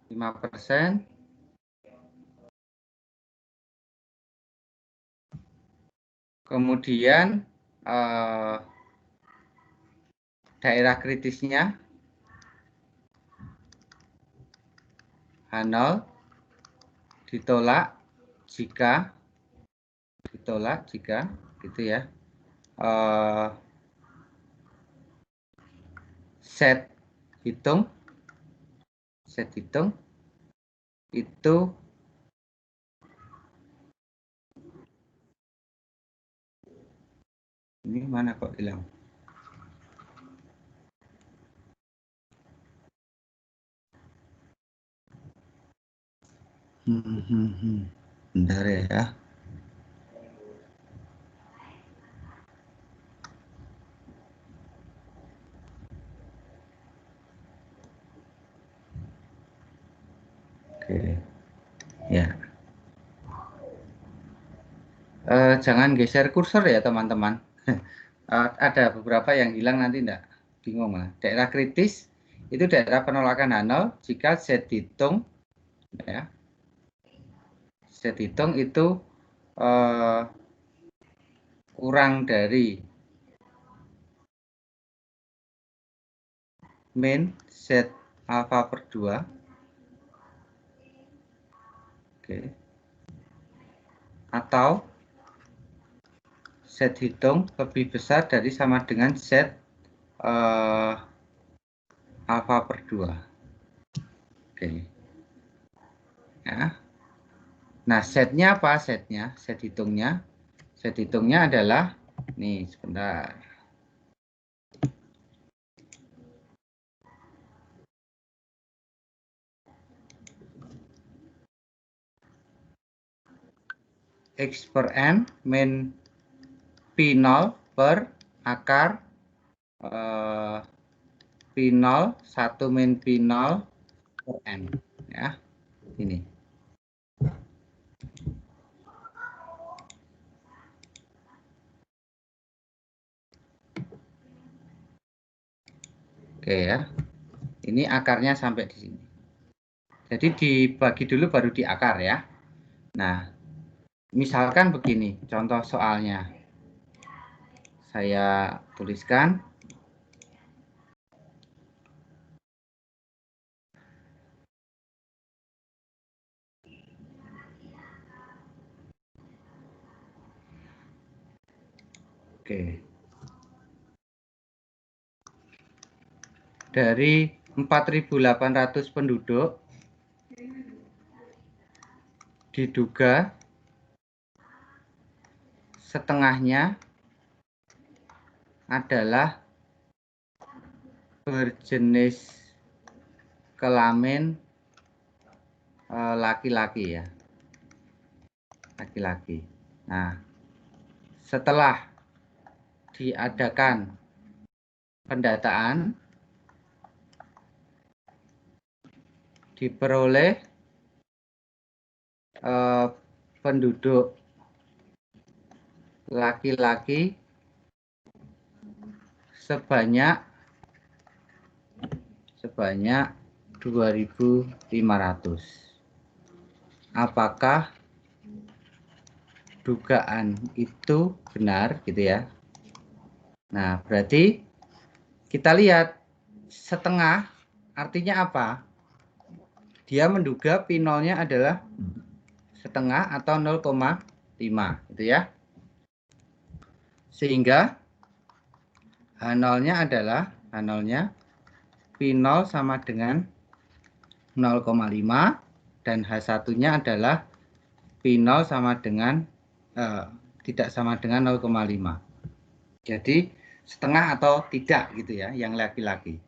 5%. Kemudian daerah kritisnya H0 ditolak jika gitu ya. Set hitung itu ini mana kok hilang? Bentar ya. Oke. Ya. Jangan geser kursor ya teman-teman. Ada beberapa yang hilang nanti enggak bingung lah. Daerah kritis itu daerah penolakan H0 jika Z hitung ya. Z hitung itu kurang dari min Z alfa per 2. Oke. Atau Z hitung lebih besar dari sama dengan Z alfa per 2. Oke. Ya. Nah, setnya apa? Setnya, set hitungnya adalah, nih sebentar. X per N min P0 per akar P0 1 min P0 per N. Ya, ini. Oke ya, ini akarnya sampai di sini. Jadi dibagi dulu baru di akar ya. Nah, misalkan begini, contoh soalnya. Saya tuliskan. Oke. Dari 4.800 penduduk diduga setengahnya adalah berjenis kelamin laki-laki ya. Laki-laki. Nah, setelah diadakan pendataan diperoleh penduduk laki-laki sebanyak 2.500. Apakah dugaan itu benar gitu ya? Nah, berarti kita lihat setengah artinya apa? Dia menduga P0-nya adalah setengah atau 0,5 gitu ya. Sehingga H0-nya adalah P0 sama dengan 0,5 dan H1-nya adalah P0 sama dengan tidak sama dengan 0,5. Jadi setengah atau tidak gitu ya yang laki-laki.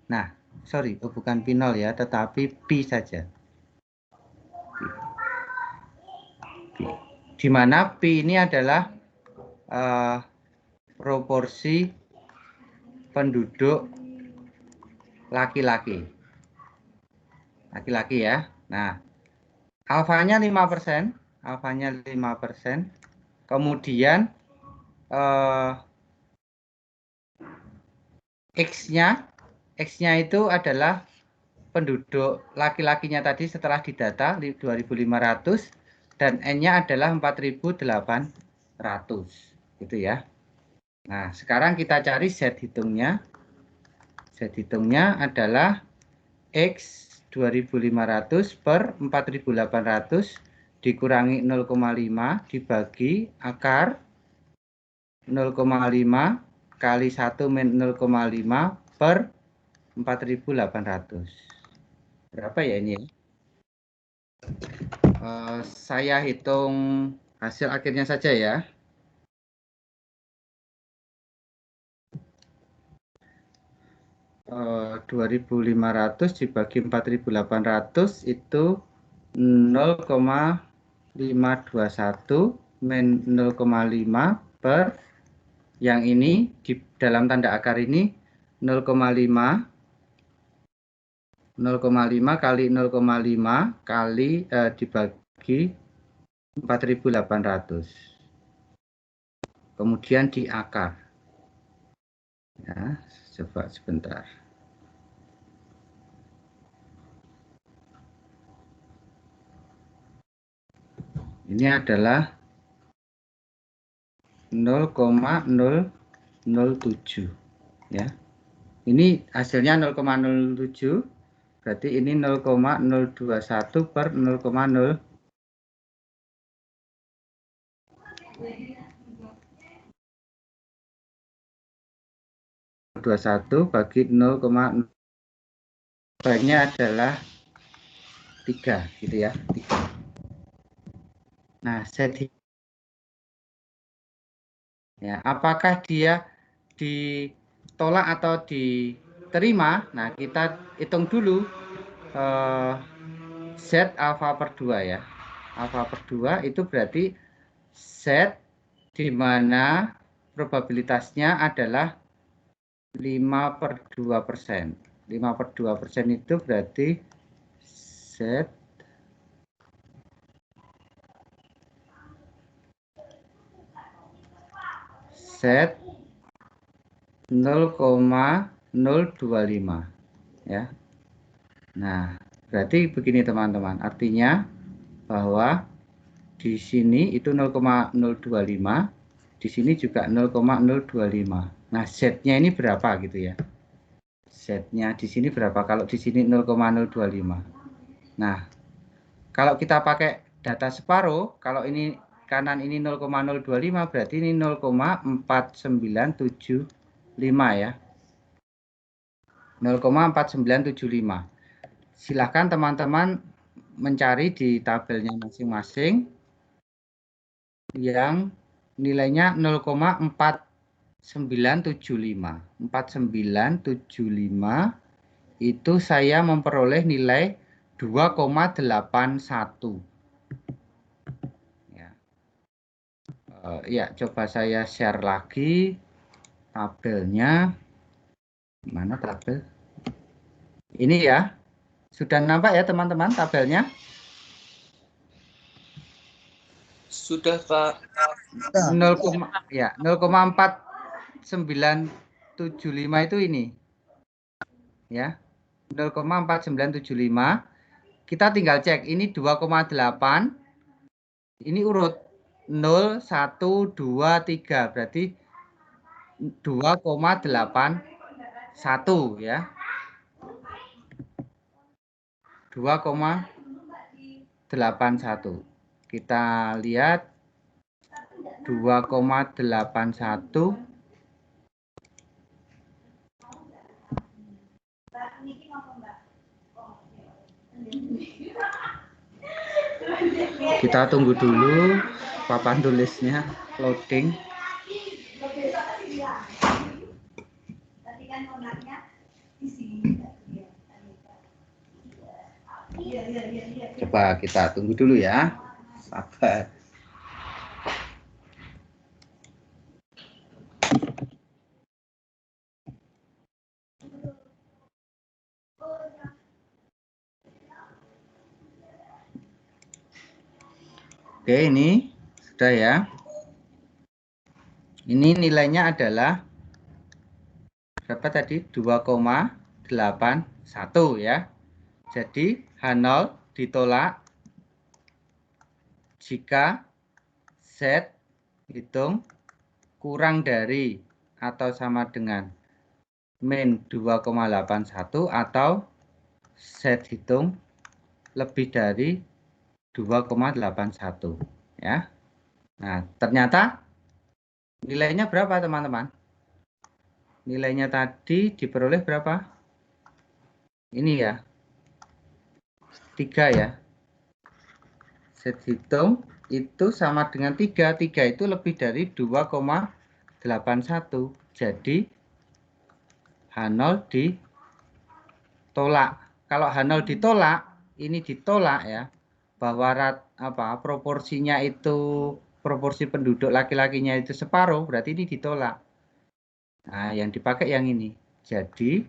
Nah, sorry, bukan P0 ya, tetapi P saja. Di mana P ini adalah proporsi penduduk laki-laki. Laki-laki ya. Nah, alfanya 5%, kemudian X-nya itu adalah penduduk laki-lakinya tadi setelah didata 2.500 dan N-nya adalah 4.800 gitu ya. Nah, sekarang kita cari Z hitungnya. Z hitungnya adalah X 2.500 per 4.800 dikurangi 0,5 dibagi akar 0,5 kali 1 min 0,5 per 4.800. Berapa ya ini? Saya hitung hasil akhirnya saja ya. Uh, 2.500 dibagi 4.800 itu 0,521 min 0,5 per yang ini di dalam tanda akar ini 0,5 0,5 kali 0,5 kali dibagi 4.800. Kemudian diakar. Ya, coba sebentar. Ini adalah 0,007 ya. Ini hasilnya 0,07, berarti ini 0,021 per 0,0 21 bagi 0, baiknya adalah 3 gitu ya, 3. Nah, ya, apakah dia ditolak atau diterima? Nah, kita hitung dulu Z alfa per 2 ya. Alfa per 2 itu berarti Z di mana probabilitasnya adalah 5/2%. 5/2% itu berarti Z Z 0,025 ya. Nah, berarti begini teman-teman. Artinya bahwa di sini itu 0,025, di sini juga 0,025. Nah, Z-nya ini berapa gitu ya? Z-nya di sini berapa? Kalau di sini 0,025. Nah, kalau kita pakai data separuh, kalau ini kanan ini 0,025, berarti ini 0,4975 ya. 0,4975. Silakan teman-teman mencari di tabelnya masing-masing yang nilainya 0,4975. 4975 itu saya memperoleh nilai 2,81. Ya, coba saya share lagi tabelnya. Mana tabel? Ini ya. Sudah nampak ya teman-teman tabelnya? Sudah, Pak. 0,4975 itu ini. Ya. 0,4975. Kita tinggal cek ini 2,8. Ini urut 0, 1, 2, 3. Berarti 2,81 ya. 2,81. Kita lihat 2,81. Kita tunggu dulu papan tulisnya loading. Coba kita tunggu dulu ya. Sabar. Oke, ini sudah ya. Ini nilainya adalah berapa tadi? 2,81 ya. Jadi H0 ditolak jika Z hitung kurang dari atau sama dengan min 2,81 atau Z hitung lebih dari 2,81 ya. Nah, ternyata nilainya berapa teman-teman? Nilainya tadi diperoleh berapa? Ini ya. 3 ya. Z hitung itu sama dengan 3. 3 itu lebih dari 2,81. Jadi H0 ditolak. Kalau H0 ditolak, ini ditolak ya. Bahwa proporsinya itu, proporsi penduduk laki-lakinya itu separuh, berarti ini ditolak. Nah, yang dipakai yang ini. Jadi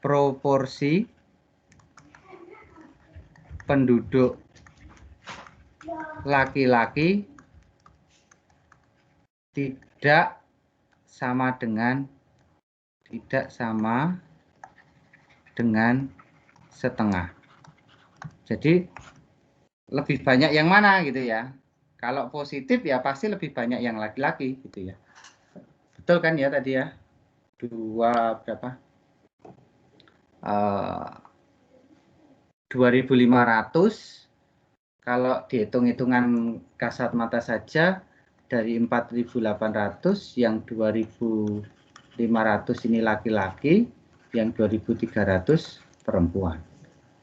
proporsi penduduk laki-laki tidak sama dengan setengah. Jadi lebih banyak yang mana gitu ya. Kalau positif ya pasti lebih banyak yang laki-laki gitu ya. Betul kan ya tadi ya? 2.500 kalau dihitung-hitungan kasat mata saja dari 4.800 yang 2.500 ini laki-laki, yang 2.300 perempuan.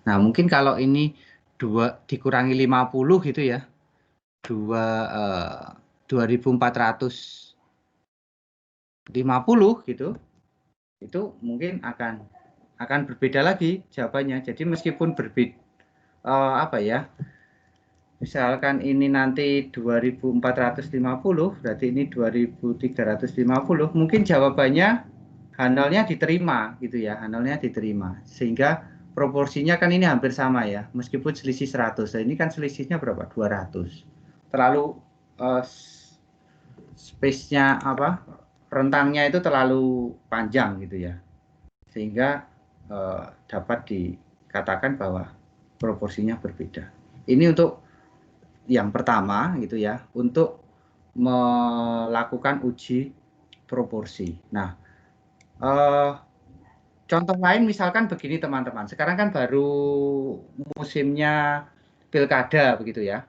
Nah, mungkin kalau ini dikurangi 50 gitu ya. 2.450 gitu. Itu mungkin akan berbeda lagi jawabannya. Jadi meskipun berbeda misalkan ini nanti 2.450, berarti ini 2.350, mungkin jawabannya H0-nya diterima gitu ya, H0-nya diterima. Sehingga proporsinya kan ini hampir sama ya, meskipun selisih 100. Nah, ini kan selisihnya berapa? 200. Terlalu space-nya rentangnya itu terlalu panjang gitu ya. Sehingga dapat dikatakan bahwa proporsinya berbeda. Ini untuk yang pertama gitu ya, untuk melakukan uji proporsi. Nah, contoh lain misalkan begini teman-teman, sekarang kan baru musimnya pilkada begitu ya,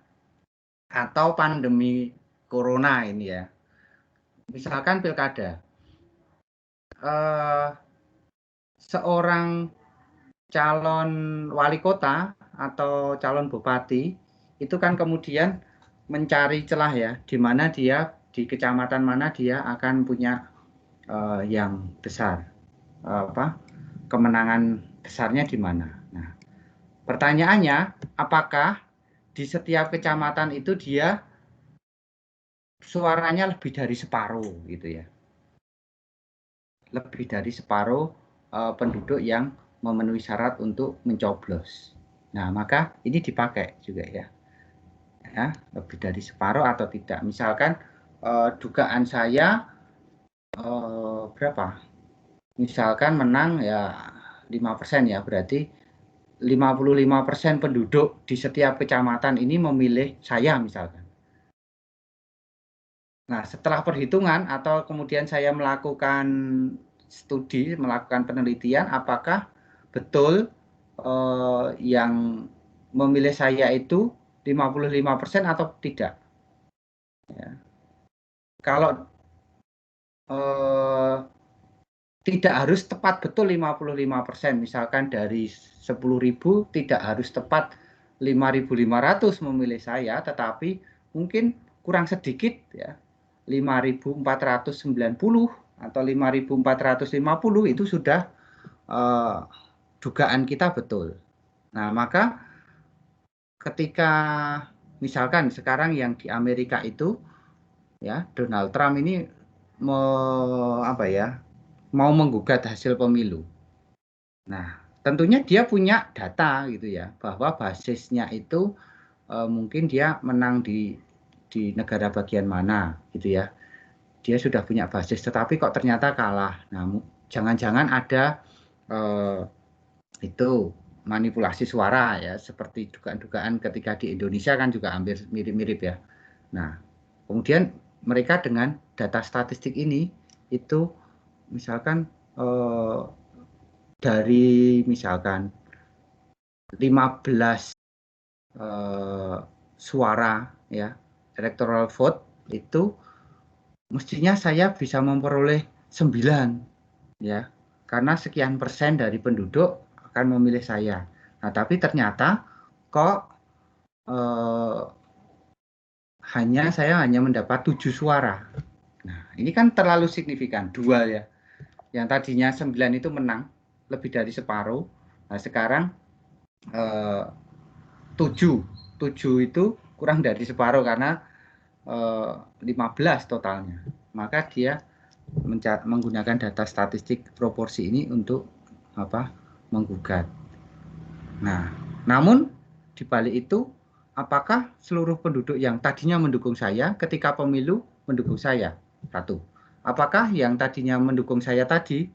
atau pandemi corona ini ya. Misalkan pilkada, seorang calon wali kota atau calon bupati itu kan kemudian mencari celah ya, di mana dia, di kecamatan mana dia akan punya yang besar, kemenangan besarnya di mana. Nah, pertanyaannya, apakah di setiap kecamatan itu dia suaranya lebih dari separuh gitu ya, lebih dari separuh penduduk yang memenuhi syarat untuk mencoblos. Nah, maka ini dipakai juga ya. Lebih dari separuh atau tidak. Misalkan dugaan saya berapa? Misalkan menang ya 5% ya, berarti 55% penduduk di setiap kecamatan ini memilih saya misalkan. Nah, setelah perhitungan atau kemudian saya melakukan studi, melakukan penelitian, apakah betul yang memilih saya itu 55% atau tidak. Ya. Kalau tidak harus tepat betul 55%, misalkan dari 10.000 tidak harus tepat 5.500 memilih saya, tetapi mungkin kurang sedikit ya, 5.490 atau 5.450 itu sudah dugaan kita betul. Nah, maka ketika misalkan sekarang yang di Amerika itu ya, Donald Trump ini mau menggugat hasil pemilu. Nah, tentunya dia punya data gitu ya, bahwa basisnya itu mungkin dia menang di negara bagian mana gitu ya. Dia sudah punya basis, tetapi kok ternyata kalah. Nah, jangan-jangan ada itu manipulasi suara ya, seperti dugaan-dugaan ketika di Indonesia kan juga hampir mirip-mirip ya. Nah, kemudian mereka dengan data statistik ini itu misalkan dari misalkan 15 suara ya, electoral vote itu mestinya saya bisa memperoleh 9 ya, karena sekian persen dari penduduk akan memilih saya. Nah, tapi ternyata kok saya hanya mendapat 7 suara. Nah, ini kan terlalu signifikan, 2 ya. Yang tadinya 9 itu menang, lebih dari separuh. Nah, sekarang 7 itu kurang dari separuh karena 15 totalnya. Maka dia menggunakan data statistik proporsi ini untuk menggugat. Nah, namun di balik itu, apakah seluruh penduduk yang tadinya mendukung saya ketika pemilu mendukung saya? Satu. Apakah yang tadinya mendukung saya tadi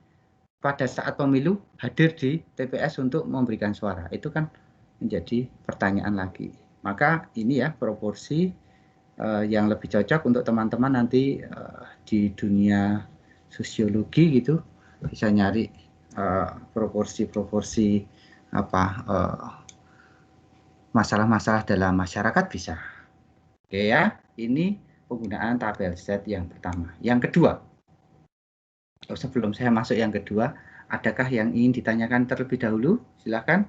pada saat pemilu hadir di TPS untuk memberikan suara? Itu kan menjadi pertanyaan lagi. Maka ini ya proporsi yang lebih cocok untuk teman-teman nanti di dunia sosiologi gitu bisa nyari proporsi-proporsi apa masalah-masalah dalam masyarakat bisa. Oke ya, ini penggunaan tabel set yang pertama. Yang kedua, sebelum saya masuk yang kedua, adakah yang ingin ditanyakan terlebih dahulu? Silakan.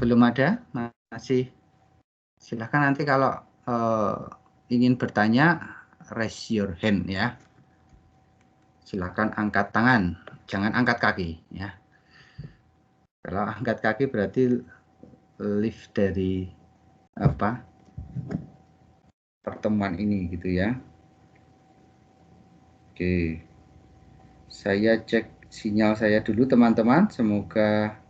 Belum ada? Masih? Silakan nanti kalau ingin bertanya, raise your hand ya. Silakan angkat tangan, jangan angkat kaki ya. Kalau angkat kaki berarti leave dari apa pertemuan ini gitu ya. Oke, saya cek sinyal saya dulu teman-teman, semoga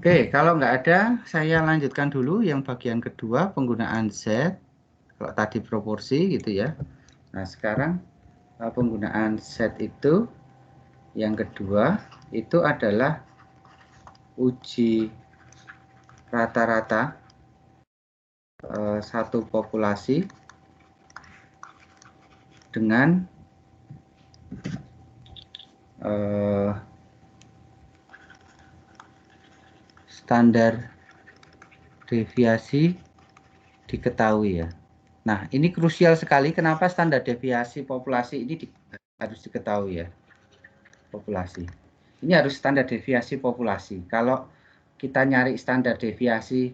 oke, kalau nggak ada, saya lanjutkan dulu yang bagian kedua, penggunaan Z. Kalau tadi proporsi gitu ya. Nah, sekarang penggunaan Z itu, yang kedua, itu adalah uji rata-rata satu populasi dengan standar deviasi diketahui ya. Nah, ini krusial sekali. Kenapa standar deviasi populasi ini harus diketahui ya? Populasi. Ini harus standar deviasi populasi. Kalau kita nyari standar deviasi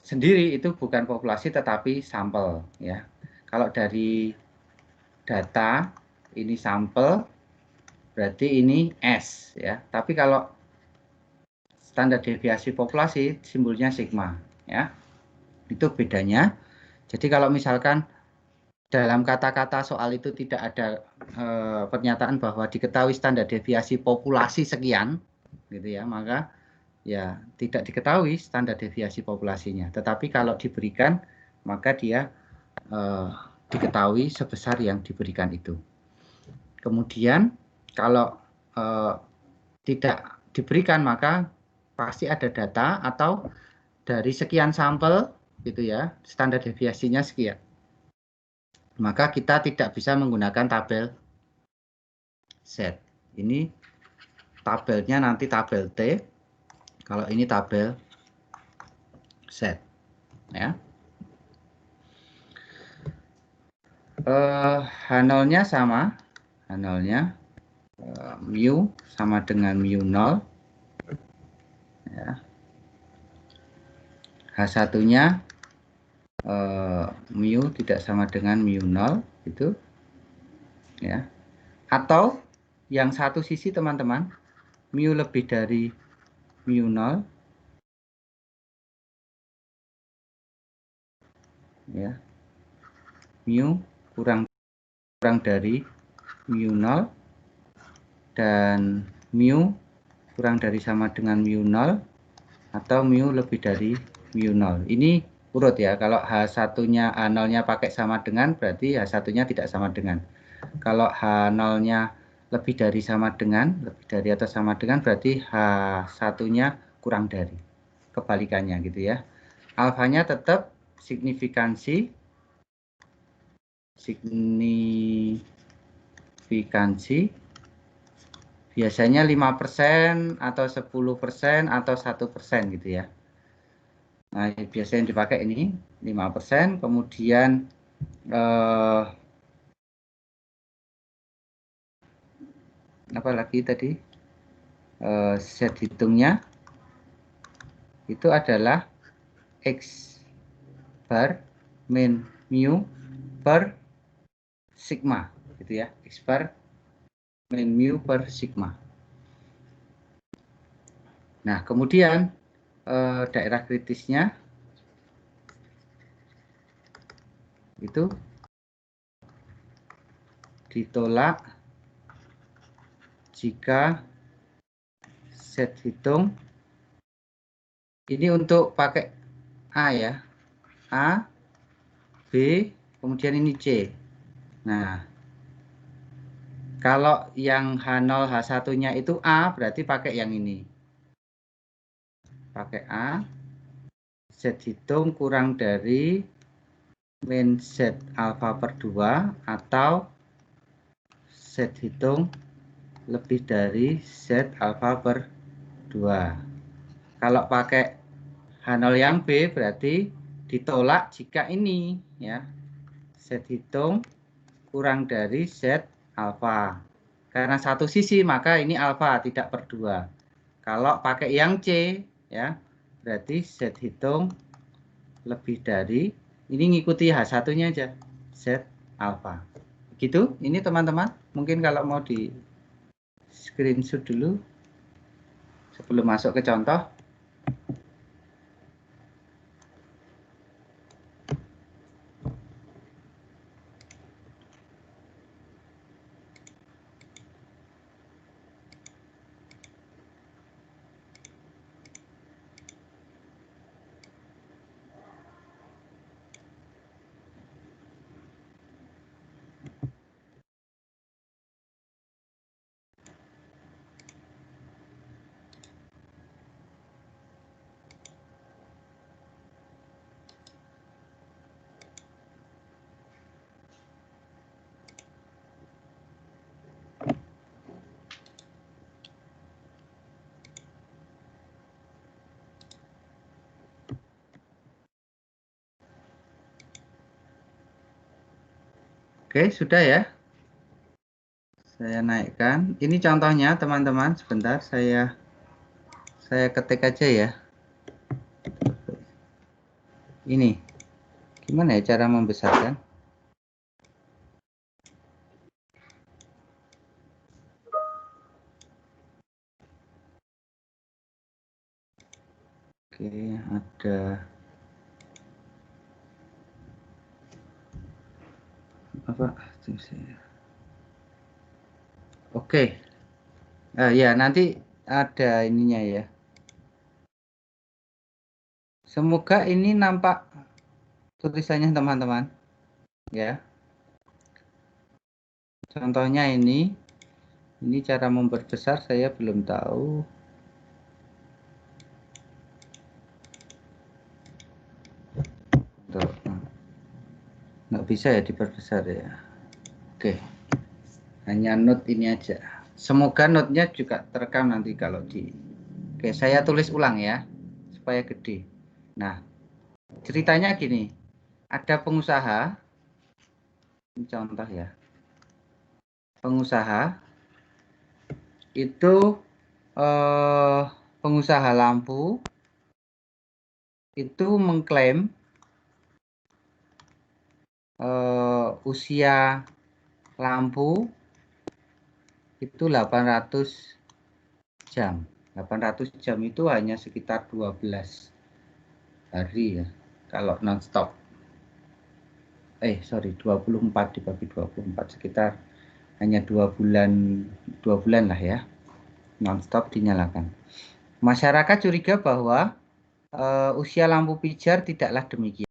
sendiri itu bukan populasi tetapi sampel ya. Kalau dari data ini sampel berarti ini S ya. Tapi kalau standar deviasi populasi simbolnya sigma ya. Itu bedanya. Jadi kalau misalkan dalam kata-kata soal itu tidak ada pernyataan bahwa diketahui standar deviasi populasi sekian gitu ya, maka ya tidak diketahui standar deviasi populasinya. Tetapi kalau diberikan maka dia diketahui sebesar yang diberikan itu. Kemudian kalau tidak diberikan maka pasti ada data atau dari sekian sampel gitu ya, standar deviasinya sekian. Maka kita tidak bisa menggunakan tabel Z. Ini tabelnya nanti tabel T. Kalau ini tabel Z. Ya. H0-nya sama. H0-nya mu sama dengan mu 0. Ya. H1-nya mu tidak sama dengan mu 0 itu ya. Atau yang satu sisi teman-teman, mu lebih dari mu 0 ya. Mu kurang dari mu 0 dan mu kurang dari sama dengan mu 0 atau mu lebih dari mu 0. Ini urut ya. Kalau H1-nya H0-nya pakai sama dengan berarti H1-nya tidak sama dengan. Kalau H0-nya lebih dari sama dengan, lebih dari atau sama dengan berarti H1-nya kurang dari. kebalikannya gitu ya. Alfanya tetap signifikansi biasanya 5% atau 10% atau 1% gitu ya. Nah, biasanya yang dipakai ini 5%, kemudian apa lagi tadi? Set hitungnya itu adalah X bar min mu per sigma gitu ya. X bar min mu per sigma. Nah, kemudian daerah kritisnya itu ditolak jika set hitung ini untuk pakai A ya, A, B, kemudian ini C. Nah, kalau yang H0, H1-nya itu A, berarti pakai yang ini. Pakai A, set hitung kurang dari min set alfa per 2 atau set hitung lebih dari set alfa per 2. Kalau pakai H0 yang B berarti ditolak jika ini ya, set hitung kurang dari set alfa. Karena satu sisi maka ini alfa tidak per 2. Kalau pakai yang C ya, berarti set hitung lebih dari, ini ngikuti H1-nya aja, set alfa. Begitu, ini teman-teman. Mungkin kalau mau di screenshot dulu sebelum masuk ke contoh. Oke, sudah ya. Saya naikkan. Ini contohnya teman-teman. Sebentar, saya ketik aja ya. Ini. Gimana ya cara membesarkan? Oke, ada apa? Oke. Ya, nanti ada ininya ya. Semoga ini nampak tulisannya teman-teman. Ya. Contohnya ini cara memperbesar saya belum tahu. Nggak bisa ya diperbesar ya. Oke. Hanya note ini aja. Semoga note-nya juga terekam nanti kalau di. Oke, saya tulis ulang ya supaya gede. Nah, ceritanya gini. Ada pengusaha. Ini contoh ya. Pengusaha itu pengusaha lampu itu mengklaim usia lampu itu 800 jam. 800 jam itu hanya sekitar 12 hari ya kalau non-stop. 24 dibagi 24 sekitar hanya 2 bulan lah ya non-stop dinyalakan. Masyarakat curiga bahwa usia lampu pijar tidaklah demikian.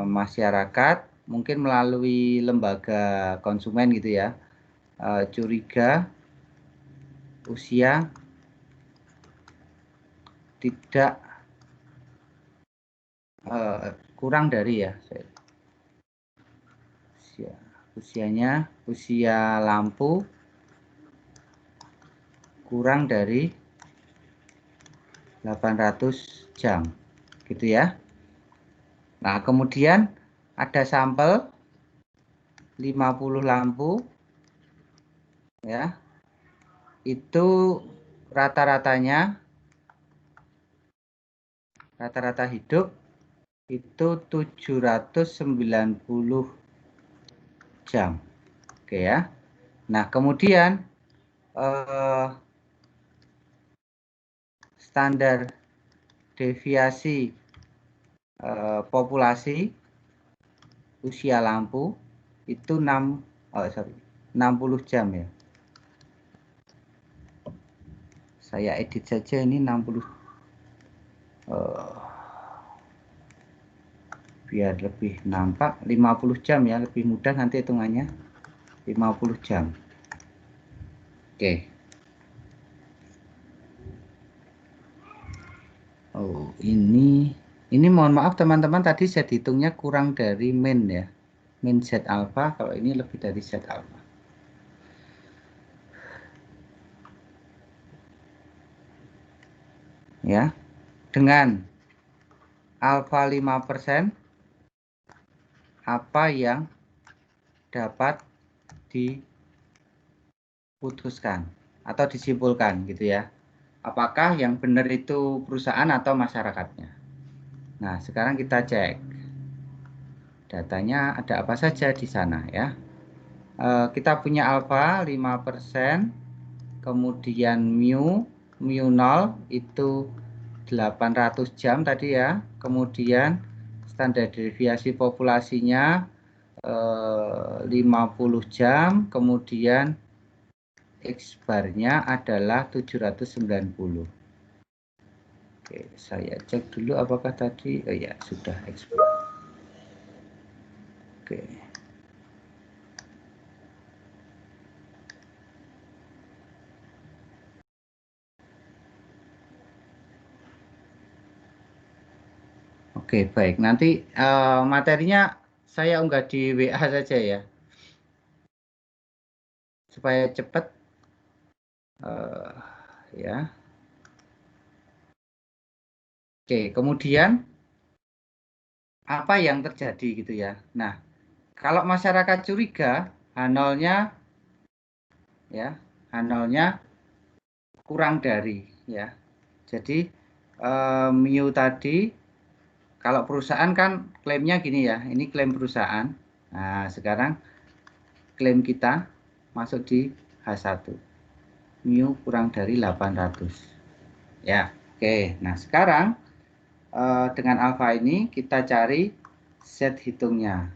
Masyarakat mungkin melalui lembaga konsumen gitu ya, curiga usia tidak kurang dari ya usia lampu kurang dari 800 jam gitu ya. Nah, kemudian ada sampel 50 lampu ya. Itu rata-rata hidup itu 790 jam. Oke ya. Nah, kemudian standar deviasi populasi usia lampu itu 60 jam ya. Saya edit saja ini 60 biar lebih nampak 50 jam ya, lebih mudah nanti hitungannya 50 jam. Oke. Oh, ini mohon maaf teman-teman, tadi Z hitungnya kurang dari min ya. Min Z alpha, kalau ini lebih dari Z alpha. Ya. Dengan alpha 5%, apa yang dapat diputuskan atau disimpulkan gitu ya. Apakah yang benar itu perusahaan atau masyarakatnya? Nah, sekarang kita cek. Datanya ada apa saja di sana ya. Kita punya alfa 5%, kemudian mu 0 itu 800 jam tadi ya. Kemudian standar deviasi populasinya 50 jam, kemudian X bar-nya adalah 790. Oke, saya cek dulu apakah tadi, oh ya sudah X bar. Oke. Oke, baik. Nanti materinya saya unggah di WA saja ya. Supaya cepat. Ya. Oke, kemudian apa yang terjadi gitu ya. Nah, kalau masyarakat curiga H0-nya ya, H0-nya kurang dari ya. Jadi mu tadi kalau perusahaan kan klaimnya gini ya, ini klaim perusahaan. Nah, sekarang klaim kita masuk di H1. Mu kurang dari 800. Ya, oke. Nah, sekarang dengan alfa ini kita cari Z hitungnya.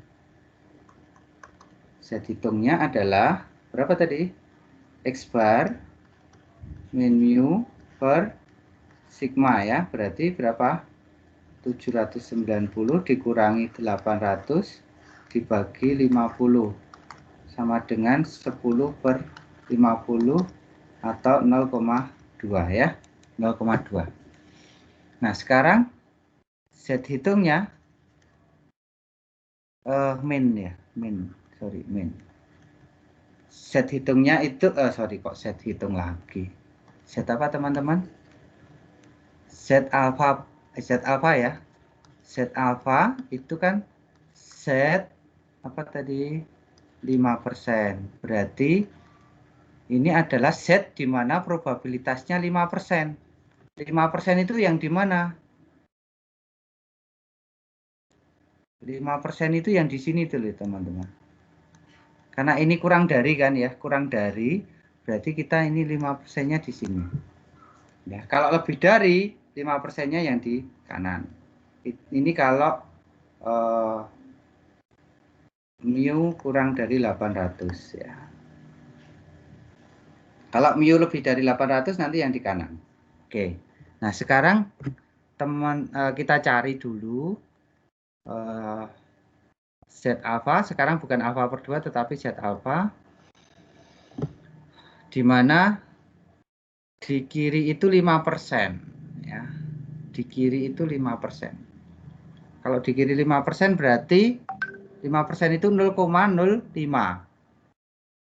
Z hitungnya adalah berapa tadi? X bar min mu per sigma ya. Berarti berapa? 790 dikurangi 800 dibagi 50 sama dengan 10 per 50 atau 0,2 ya. 0,2. Nah, sekarang Z hitungnya min ya, min. Z hitungnya itu kok Z hitung lagi. Z apa teman-teman? Z alpha ya. Z alpha itu kan Z apa tadi? 5%. Berarti ini adalah Z di mana probabilitasnya 5%. 5% itu yang di mana? 5% itu yang di sini tuh teman-teman. Karena ini kurang dari kan ya, kurang dari berarti kita ini 5%-nya di sini. Ya, kalau lebih dari 5%-nya yang di kanan. Ini kalau mu kurang dari 800 ya. Kalau mu lebih dari 800 nanti yang di kanan. Oke. Nah, sekarang kita cari dulu Z alpha, sekarang bukan alpha per 2 tetapi Z alpha, di mana di kiri itu 5% ya. di kiri itu 5%. Kalau di kiri 5% berarti 5% itu 0,05.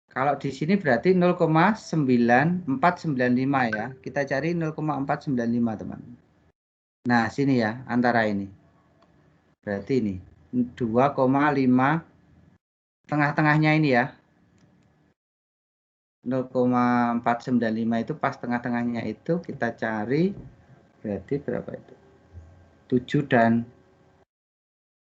Kalau di sini berarti 0,9495 ya. Kita cari 0,495 teman. Nah sini ya antara ini. Berarti ini 2,5 tengah-tengahnya ini ya. 0,495 itu pas tengah-tengahnya itu kita cari berarti berapa itu? 7 dan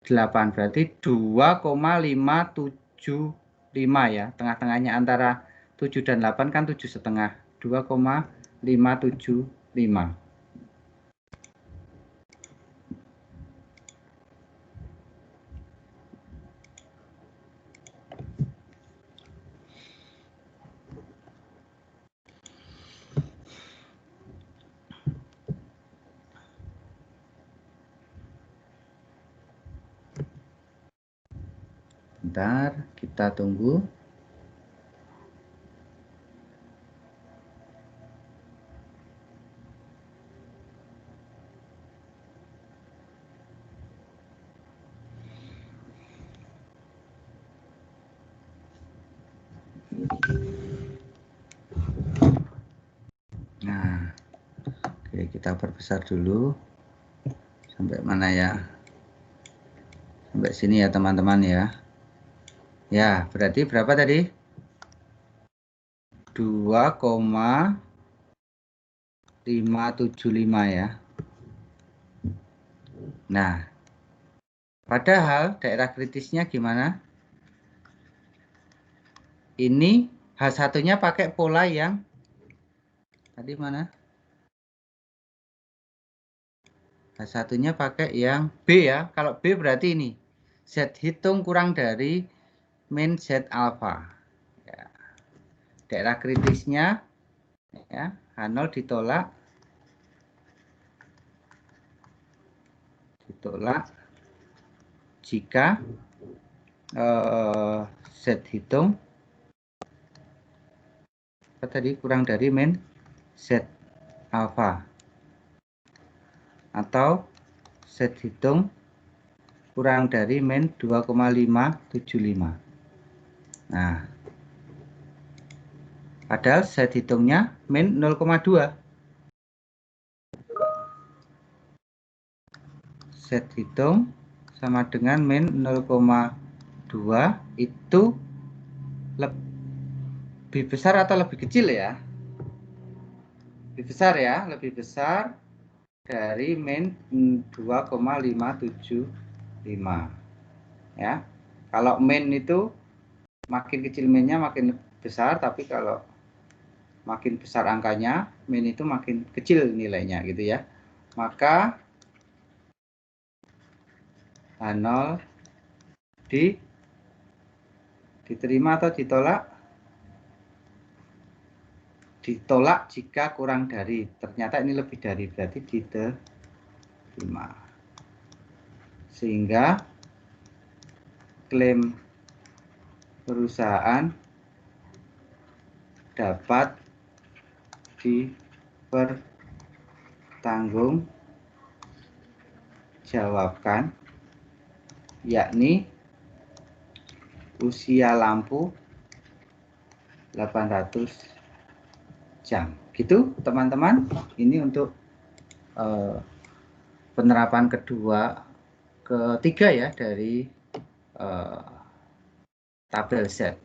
8 berarti 2,575 ya. Tengah-tengahnya antara 7 dan 8 kan 7,5. 2,575. Bentar, kita tunggu. Nah, oke, kita perbesar dulu. Sampai mana ya? Sampai sini ya teman-teman ya. Ya, berarti berapa tadi? 2,575 ya. Nah, padahal daerah kritisnya gimana? Ini H1-nya pakai pola yang tadi mana? H1-nya pakai yang B ya. Kalau B berarti ini Z hitung kurang dari min Z alpha. Ya. Daerah kritisnya ya, H0 ditolak jika Z hitung apa tadi kurang dari min Z alpha atau Z hitung kurang dari min 2,575. Nah, padahal Z hitungnya min 0,2. Z hitung sama dengan min 0,2 itu lebih besar atau lebih kecil ya? Lebih besar ya, lebih besar dari min 2,575 ya. Kalau min itu makin kecil minnya makin besar, tapi kalau makin besar angkanya, min itu makin kecil nilainya gitu ya. Maka H0 diterima atau ditolak? Ditolak jika kurang dari. Ternyata ini lebih dari, berarti diterima. Sehingga klaim perusahaan dapat dipertanggungjawabkan, yakni usia lampu 800 jam. Gitu teman-teman, ini untuk penerapan ketiga ya dari tabel Z.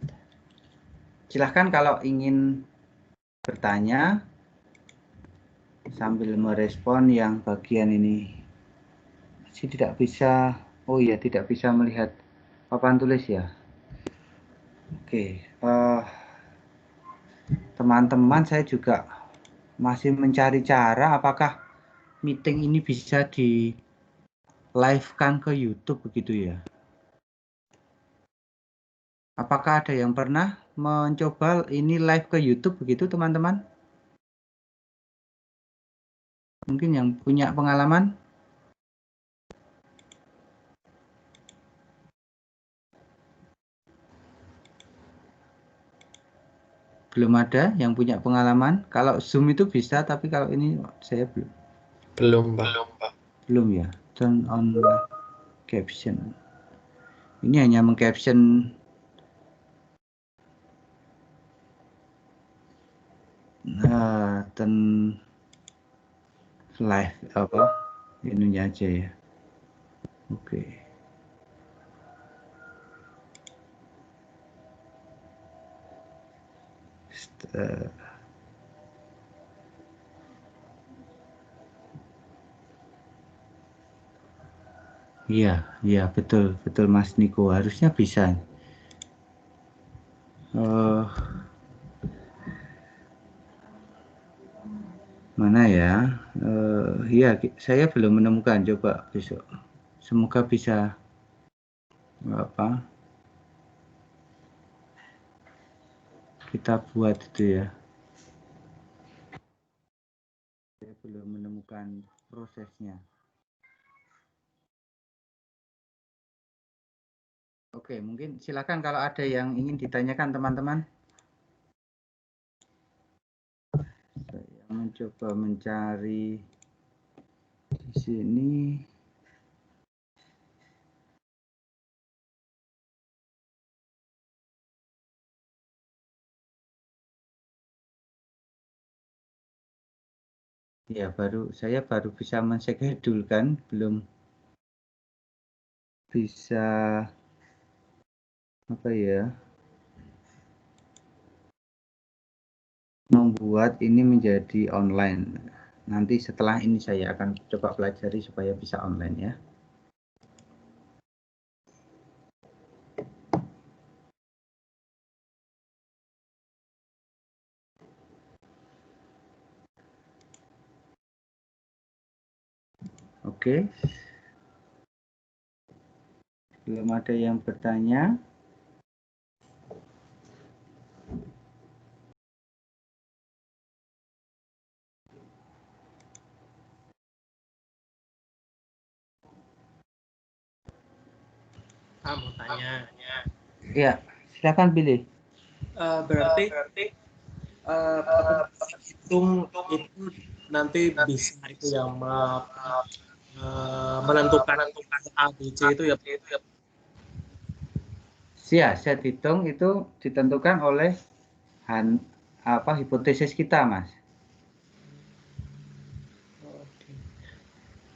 Silahkan kalau ingin bertanya sambil merespon yang bagian ini. Masih tidak bisa, oh ya tidak bisa melihat papan tulis ya. Oke, teman-teman saya juga masih mencari cara apakah meeting ini bisa di live-kan ke YouTube begitu ya. Apakah ada yang pernah mencoba ini live ke YouTube begitu teman-teman? Mungkin yang punya pengalaman? Belum ada yang punya pengalaman. Kalau Zoom itu bisa, tapi kalau ini saya belum. Belum, Pak. Belum ya. Turn on caption. Ini hanya mengcaption turn live apa ininya aja ya. Oke. Iya, betul Mas Niko, harusnya bisa. Mana ya? Iya, saya belum menemukan. Coba besok. Semoga bisa apa? Kita buat itu ya. Saya belum menemukan prosesnya. Oke, mungkin silakan kalau ada yang ingin ditanyakan teman-teman. Saya mencoba mencari di sini. Ya, saya baru bisa menschedule-kan, belum bisa apa ya? Membuat ini menjadi online. Nanti setelah ini saya akan coba pelajari supaya bisa online ya. Oke. Belum ada yang bertanya. Mau tanya. Ya, silakan pilih. Berarti hitung itu nanti bisa itu yang menentukan A, B, C itu ya. Ya, set hitung itu ditentukan oleh hipotesis kita, Mas.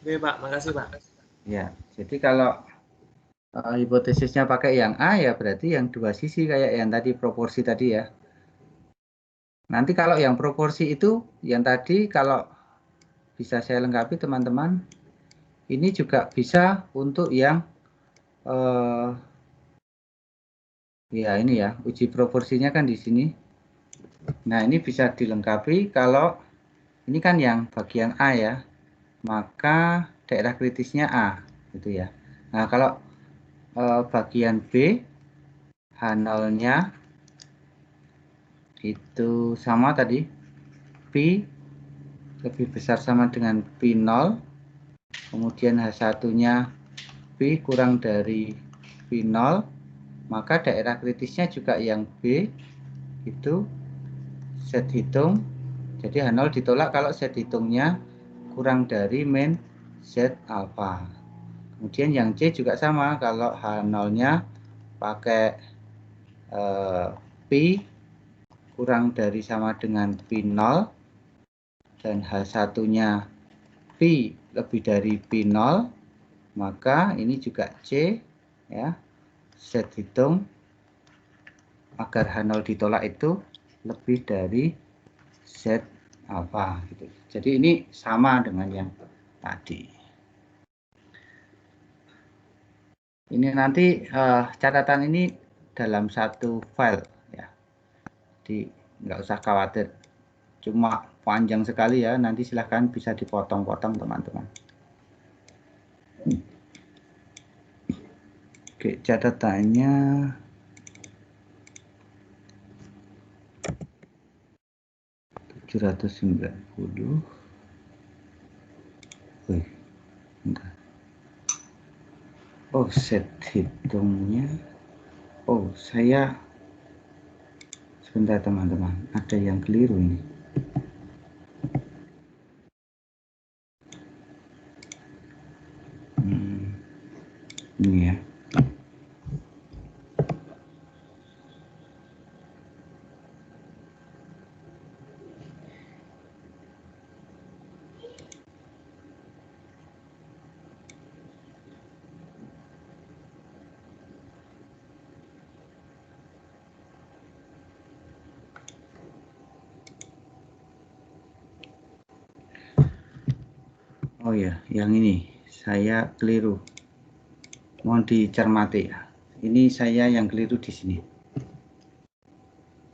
Oke, Pak, makasih, Pak. Ya, jadi kalau hipotesisnya pakai yang A ya berarti yang dua sisi kayak yang tadi proporsi tadi ya. Nanti kalau yang proporsi itu yang tadi kalau bisa saya lengkapi teman-teman, ini juga bisa untuk yang ya ini ya uji proporsinya kan di sini. Nah ini bisa dilengkapi kalau ini kan yang bagian A ya, maka daerah kritisnya A gitu ya. Nah kalau bagian B H0-nya itu sama tadi, Pi lebih besar sama dengan P0, kemudian H1-nya Pi kurang dari P0, maka daerah kritisnya juga yang B itu set hitung, jadi H0 ditolak kalau set hitungnya kurang dari min Z alpha. Kemudian yang C juga sama, kalau H0-nya pakai Pi kurang dari sama dengan P0 dan H1-nya Pi lebih dari P0, maka ini juga C ya, set hitung agar H0 ditolak itu lebih dari Z alpha gitu. Jadi ini sama dengan yang tadi. Ini nanti catatan ini dalam satu file ya. Jadi nggak usah khawatir. Cuma panjang sekali ya, nanti silahkan bisa dipotong-potong teman-teman. Oke, catatannya (790). Wih, bentar. Oh, set hitungnya. Oh, saya sebentar teman-teman, ada yang keliru ini. ini ya. Oh ya, yang ini saya keliru. Mohon dicermati. Ini saya yang keliru di sini.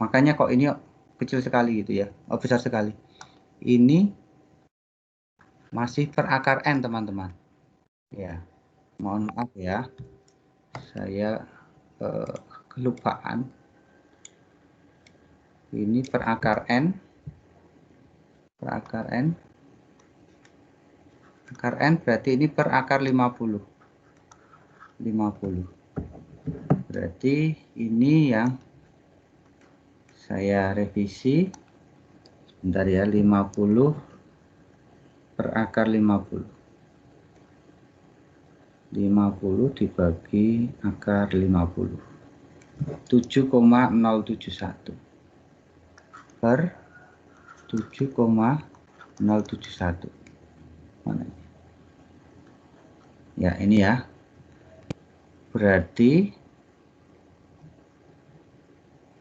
Makanya kok ini kecil sekali gitu ya. Oh, besar sekali. Ini masih per akar N, teman-teman. Ya, mohon maaf ya. Saya kelupaan. Ini per akar N. Per akar N. Akar N berarti ini per akar 50. 50. Berarti ini yang saya revisi. Sebentar ya, 50 per akar 50. 50 dibagi akar 50. 7,071 per 7,071. Mana ini? Ya, ini ya. Berarti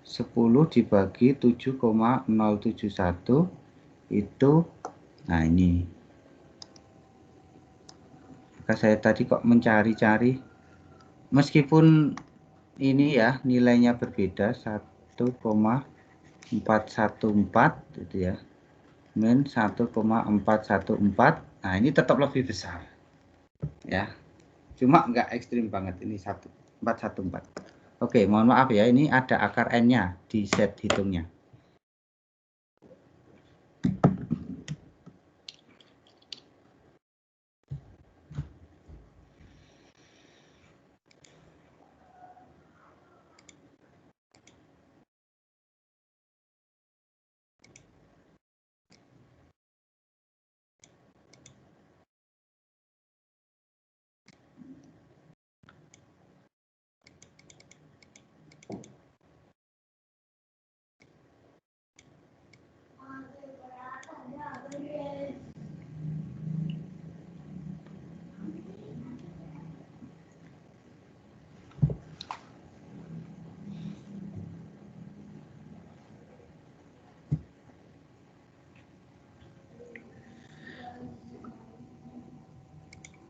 10 dibagi 7,071 itu, nah ini. Maka saya tadi kok mencari-cari, meskipun ini ya nilainya berbeda 1,414 gitu ya, min 1,414. Nah ini tetap lebih besar ya, cuma nggak ekstrim banget. Ini 1,414. Oke, mohon maaf ya, ini ada akar N-nya di set hitungnya.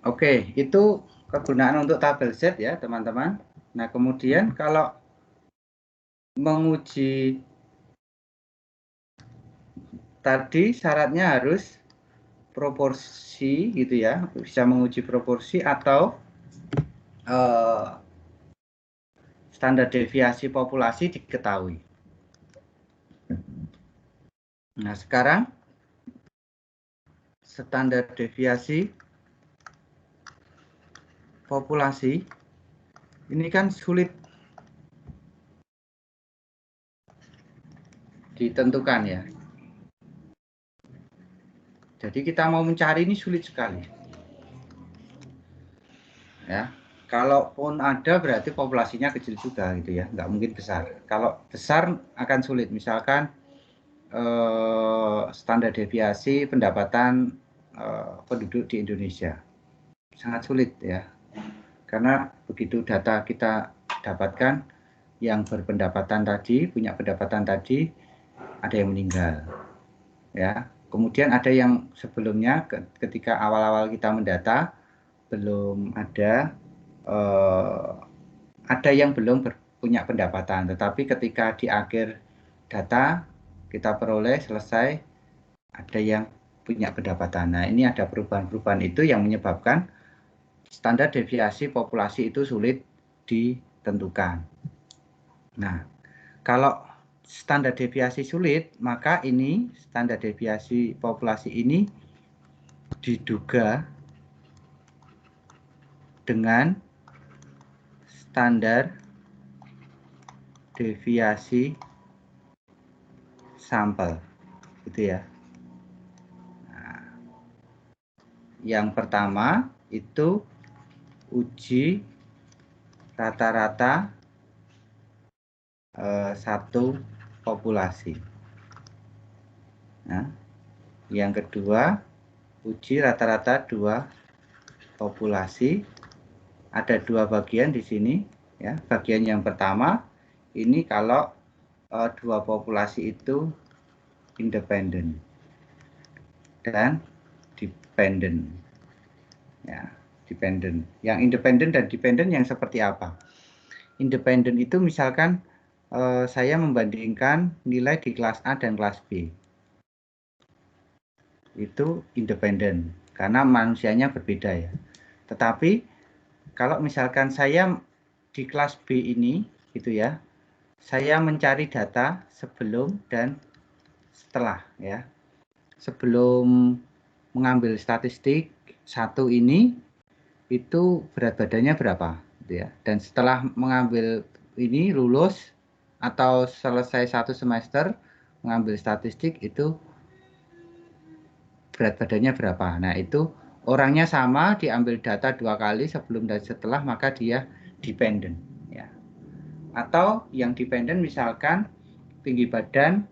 Oke, itu kegunaan untuk tabel Z ya, teman-teman. Nah, kemudian kalau menguji tadi syaratnya harus proporsi gitu ya, bisa menguji proporsi atau standar deviasi populasi diketahui. Nah, sekarang standar deviasi populasi ini kan sulit ditentukan ya. Jadi kita mau mencari ini sulit sekali. Ya, kalaupun ada berarti populasinya kecil juga gitu ya, nggak mungkin besar. Kalau besar akan sulit. Misalkan standar deviasi pendapatan penduduk di Indonesia sangat sulit ya, karena begitu data kita dapatkan yang berpendapatan tadi, punya pendapatan tadi, ada yang meninggal ya. Kemudian ada yang sebelumnya ketika awal-awal kita mendata belum ada yang belum punya pendapatan, tetapi ketika di akhir data kita peroleh selesai ada yang punya pendapatan. Nah, ini ada perubahan-perubahan itu yang menyebabkan standar deviasi populasi itu sulit ditentukan. Nah, kalau standar deviasi sulit, maka ini standar deviasi populasi ini diduga dengan standar deviasi sampel, gitu ya. Nah, yang pertama itu uji rata-rata satu populasi. Nah, yang kedua, uji rata-rata 2 populasi. Ada 2 bagian di sini, ya. Bagian yang pertama ini kalau 2 populasi itu independen dan dependent, ya, dependent. Yang independen dan dependent yang seperti apa? Independen itu misalkan saya membandingkan nilai di kelas A dan kelas B. Itu independen karena manusianya berbeda, ya. Tetapi kalau misalkan saya di kelas B ini gitu, ya, saya mencari data sebelum dan setelah, ya. Sebelum mengambil statistik 1 ini itu berat badannya berapa gitu, ya. Dan setelah mengambil ini lulus atau selesai 1 semester mengambil statistik itu berat badannya berapa. Nah, itu orangnya sama, diambil data 2 kali sebelum dan setelah, maka dia dependent, ya. Atau yang dependent misalkan tinggi badan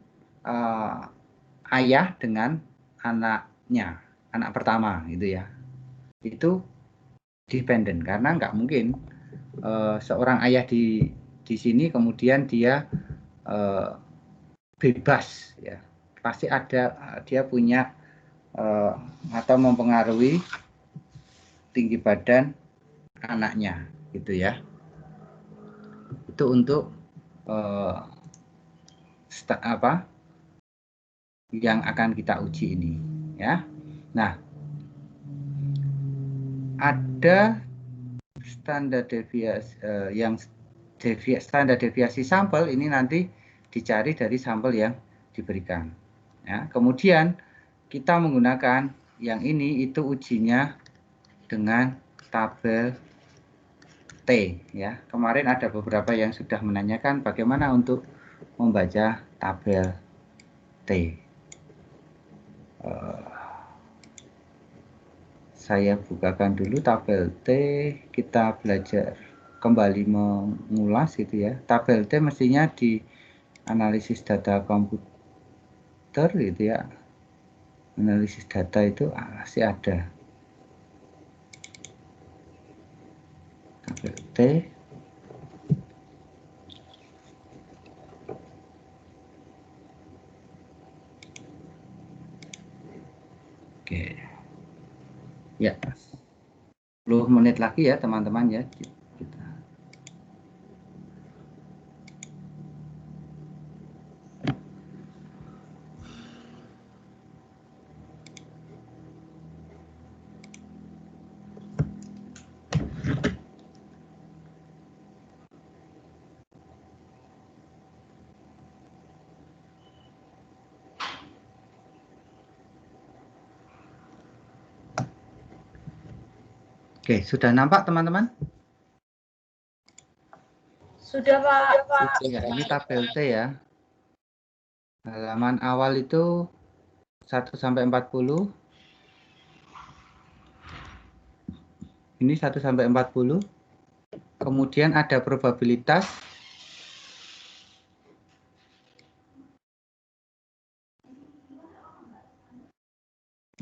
ayah dengan anaknya, anak pertama gitu, ya. Itu dependent karena nggak mungkin seorang ayah di sini kemudian dia bebas, ya. Pasti ada dia punya atau mempengaruhi tinggi badan anaknya gitu, ya. Itu untuk yang akan kita uji ini, ya. Nah, ada standar deviasi standar deviasi sampel ini nanti dicari dari sampel yang diberikan, ya. Kemudian kita menggunakan yang ini, itu ujinya dengan tabel T, ya. Kemarin ada beberapa yang sudah menanyakan bagaimana untuk membaca tabel T. Saya bukakan dulu tabel T, kita belajar kembali mengulas gitu, ya. Tabel T mestinya di analisis data komputer gitu, ya. Analisis data itu masih ada. Tabel T. Oke. Ya. 10 menit lagi ya teman-teman, ya. Oke, sudah nampak teman-teman? Sudah, Pak. Ya, ini tabel T, ya. Halaman awal itu 1 sampai 40. Ini 1 sampai 40. Kemudian ada probabilitas.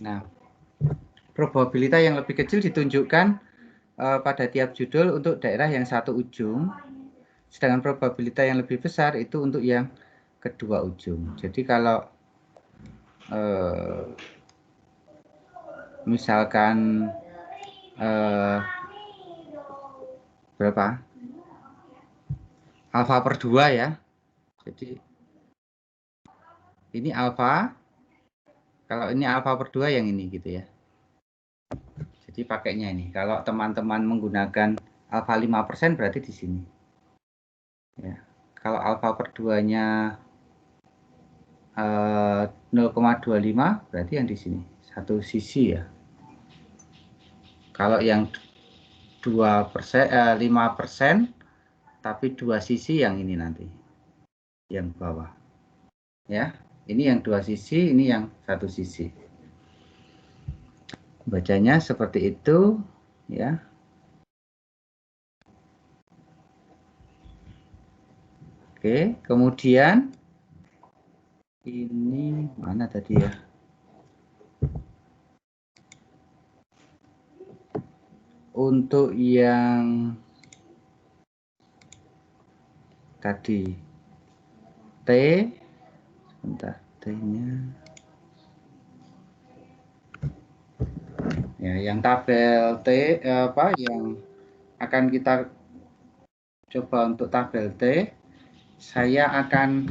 Nah, probabilitas yang lebih kecil ditunjukkan pada tiap judul untuk daerah yang satu ujung, sedangkan probabilitas yang lebih besar itu untuk yang kedua ujung. Jadi kalau misalkan berapa? Alfa per 2, ya. Jadi ini alfa. Kalau ini alfa per 2 yang ini gitu, ya. Jadi pakainya ini. Kalau teman-teman menggunakan alfa 5% berarti di sini. Ya. Kalau alfa per 2-nya 0,25 berarti yang di sini. Satu sisi, ya. Kalau yang 5% tapi 2 sisi yang ini nanti. Yang bawah. Ya. Ini yang 2 sisi, ini yang 1 sisi. Bacanya seperti itu, ya. Oke, kemudian ini mana tadi ya? Untuk yang tadi T, sebentar, T-nya. Ya, yang tabel T yang akan kita coba untuk tabel T, saya akan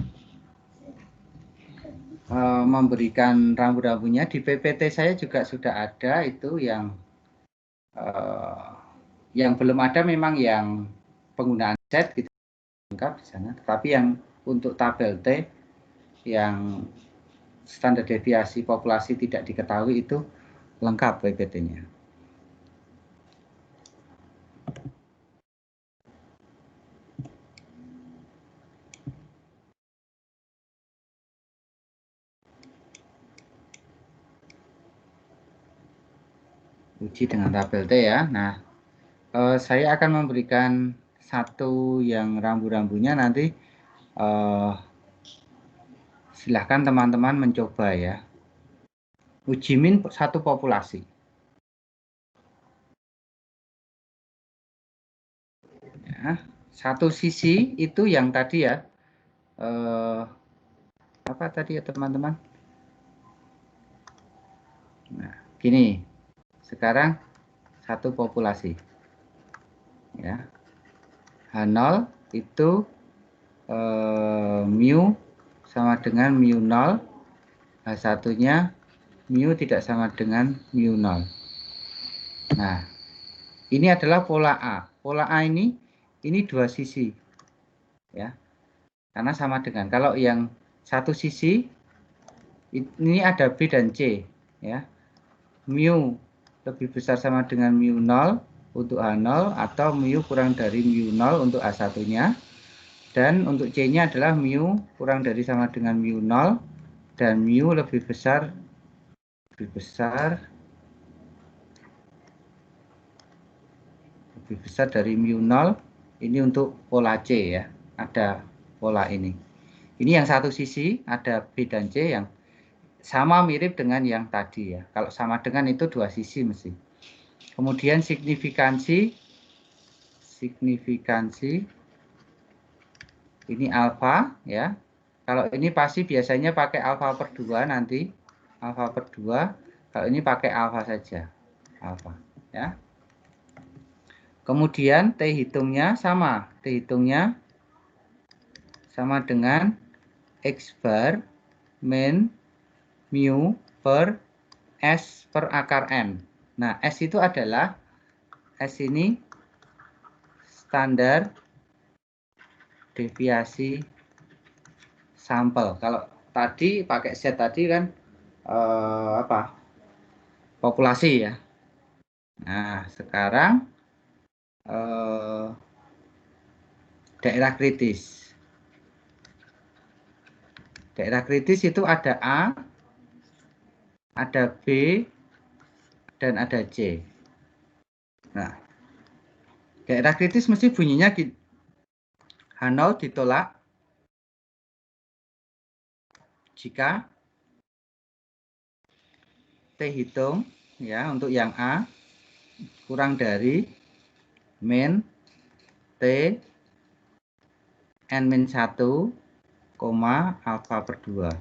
memberikan rambu-rambunya. Di PPT saya juga sudah ada itu yang belum ada memang yang penggunaan set gitu lengkap di sana. Tetapi yang untuk tabel T yang standar deviasi populasi tidak diketahui itu lengkap PPT-nya. Uji dengan tabel T ya. Nah, saya akan memberikan satu yang rambu-rambunya nanti. Silahkan teman-teman mencoba ya. Uji min satu populasi. Ya, satu sisi itu yang tadi ya. Apa tadi ya teman-teman? Nah, gini. Sekarang satu populasi. Ya. H0 itu mu sama dengan mu 0. H1-nya mu tidak sama dengan mu 0. Nah, ini adalah pola A. Pola A ini dua sisi. Ya. Karena sama dengan kalau yang satu sisi ini ada B dan C ya. Mu lebih besar sama dengan mu 0 untuk H0 atau mu kurang dari mu 0 untuk H1-nya. Dan untuk C-nya adalah mu kurang dari sama dengan mu 0 dan mu lebih besar dari mu 0. Ini untuk pola C ya. Ada pola ini. Ini yang satu sisi ada B dan C yang sama mirip dengan yang tadi ya. Kalau sama dengan itu dua sisi mesti. Kemudian signifikansi ini alfa ya. Kalau ini pasti biasanya pakai alfa per 2 nanti. Alfa per 2. Kalau ini pakai alfa saja. Alfa ya. Kemudian T hitungnya sama. T hitungnya sama dengan X bar min mu per S per akar N. Nah, S itu adalah S ini standar deviasi sampel. Kalau tadi pakai set tadi kan populasi ya. Nah, sekarang daerah kritis. Daerah kritis itu ada A, ada B, dan ada C. Nah, daerah kritis mesti bunyinya H0 ditolak jika T hitung ya untuk yang A kurang dari min T N-1, alfa per 2.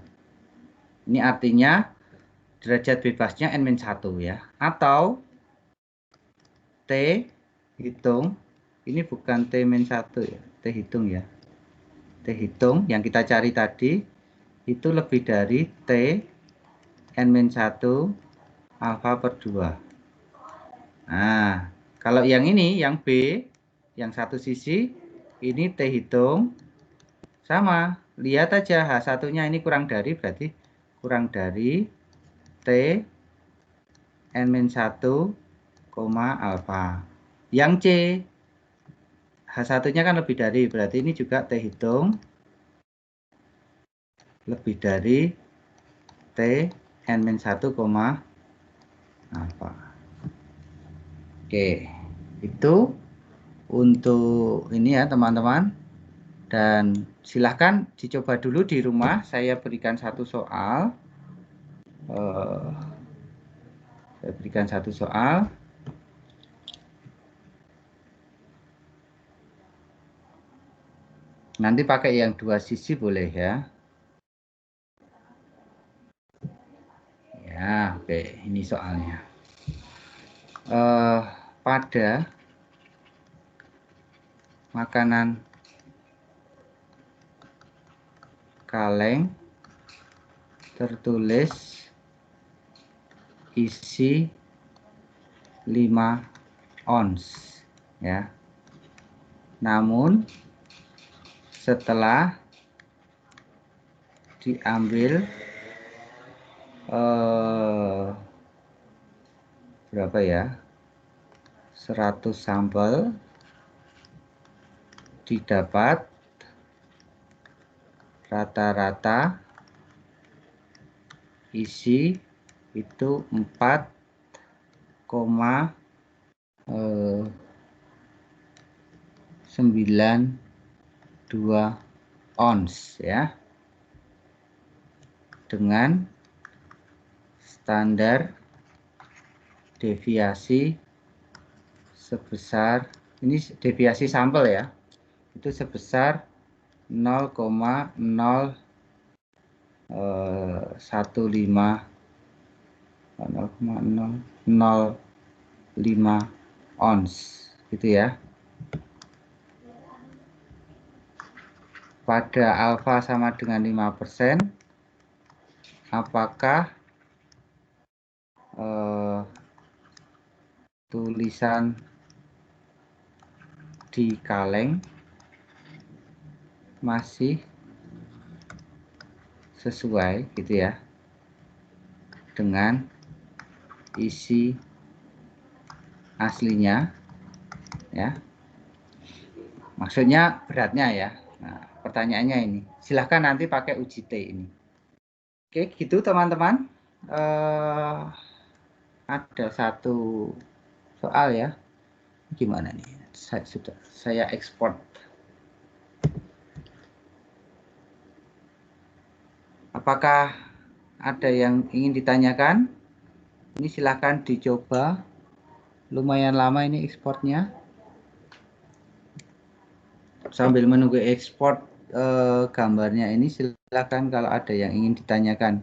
Ini artinya derajat bebasnya N-1 ya. Atau T hitung, ini bukan T-1 ya, T hitung ya. T hitung yang kita cari tadi itu lebih dari T N-1 alfa per 2. Nah, kalau yang ini, yang B, yang satu sisi, ini T hitung sama. Lihat aja H1-nya ini kurang dari, berarti kurang dari T N-1, alfa. Yang C, H1-nya kan lebih dari, berarti ini juga T hitung lebih dari T N-1, alfa. Oke, itu untuk ini ya teman-teman. Dan silahkan dicoba dulu di rumah. Saya berikan satu soal. Saya berikan satu soal. Nanti pakai yang dua sisi boleh ya. Ya, oke. Ini soalnya. Pada makanan kaleng tertulis isi 5 ons ya. Namun setelah diambil berapa ya? 100 sampel didapat rata-rata isi itu 4,92 ons ya, dengan standar deviasi sebesar, ini deviasi sampel ya, itu sebesar 0,015 ons gitu ya. Pada alfa sama dengan 5%, apakah tulisan di kaleng masih sesuai gitu ya dengan isi aslinya ya, maksudnya beratnya ya. Nah, pertanyaannya ini silahkan nanti pakai uji T ini. Oke gitu teman-teman. Ada satu soal ya, gimana nih, saya ekspor. Apakah ada yang ingin ditanyakan? Ini silahkan dicoba. Lumayan lama ini ekspornya. Sambil menunggu ekspor gambarnya ini, silahkan kalau ada yang ingin ditanyakan.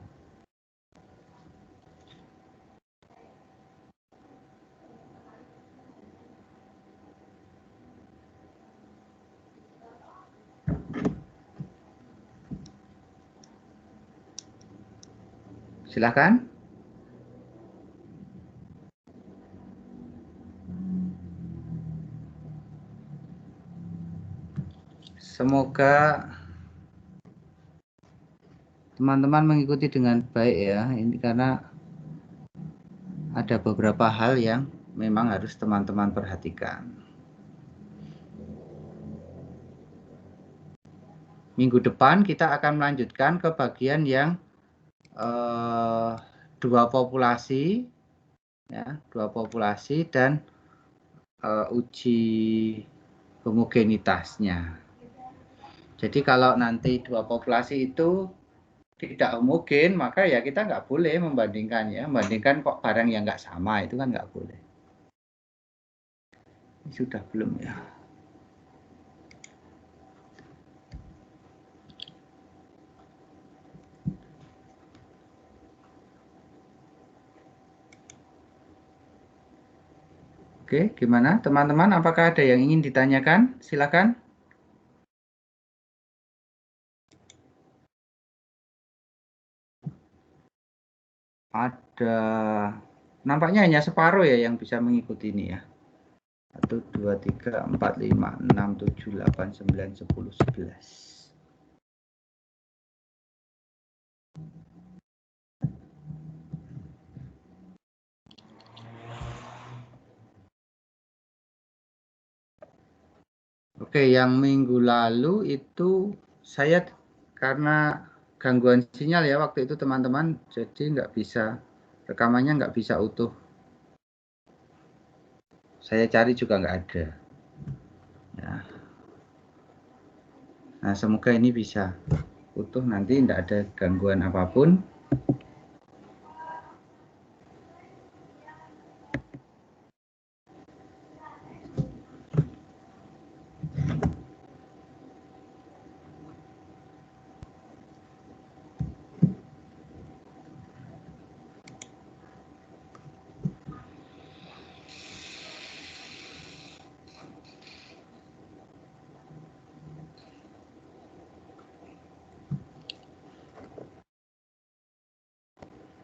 Silahkan. Semoga teman-teman mengikuti dengan baik ya. Ini karena ada beberapa hal yang memang harus teman-teman perhatikan. Minggu depan kita akan melanjutkan ke bagian yang dua populasi ya, dua populasi dan uji homogenitasnya. Jadi kalau nanti dua populasi itu tidak homogen, maka ya kita nggak boleh membandingkan ya, membandingkan kok barang yang nggak sama itu kan nggak boleh. Ini sudah belum ya? Oke, gimana teman-teman? Apakah ada yang ingin ditanyakan? Silakan. Ada, nampaknya hanya separuh ya yang bisa mengikuti ini ya. 1, 2, 3, 4, 5, 6, 7, 8, 9, 10, 11. Oke, yang minggu lalu itu saya karena gangguan sinyal ya waktu itu teman-teman, jadi nggak bisa, rekamannya nggak bisa utuh. Saya cari juga nggak ada. Ya. Nah, semoga ini bisa utuh nanti, tidak ada gangguan apapun.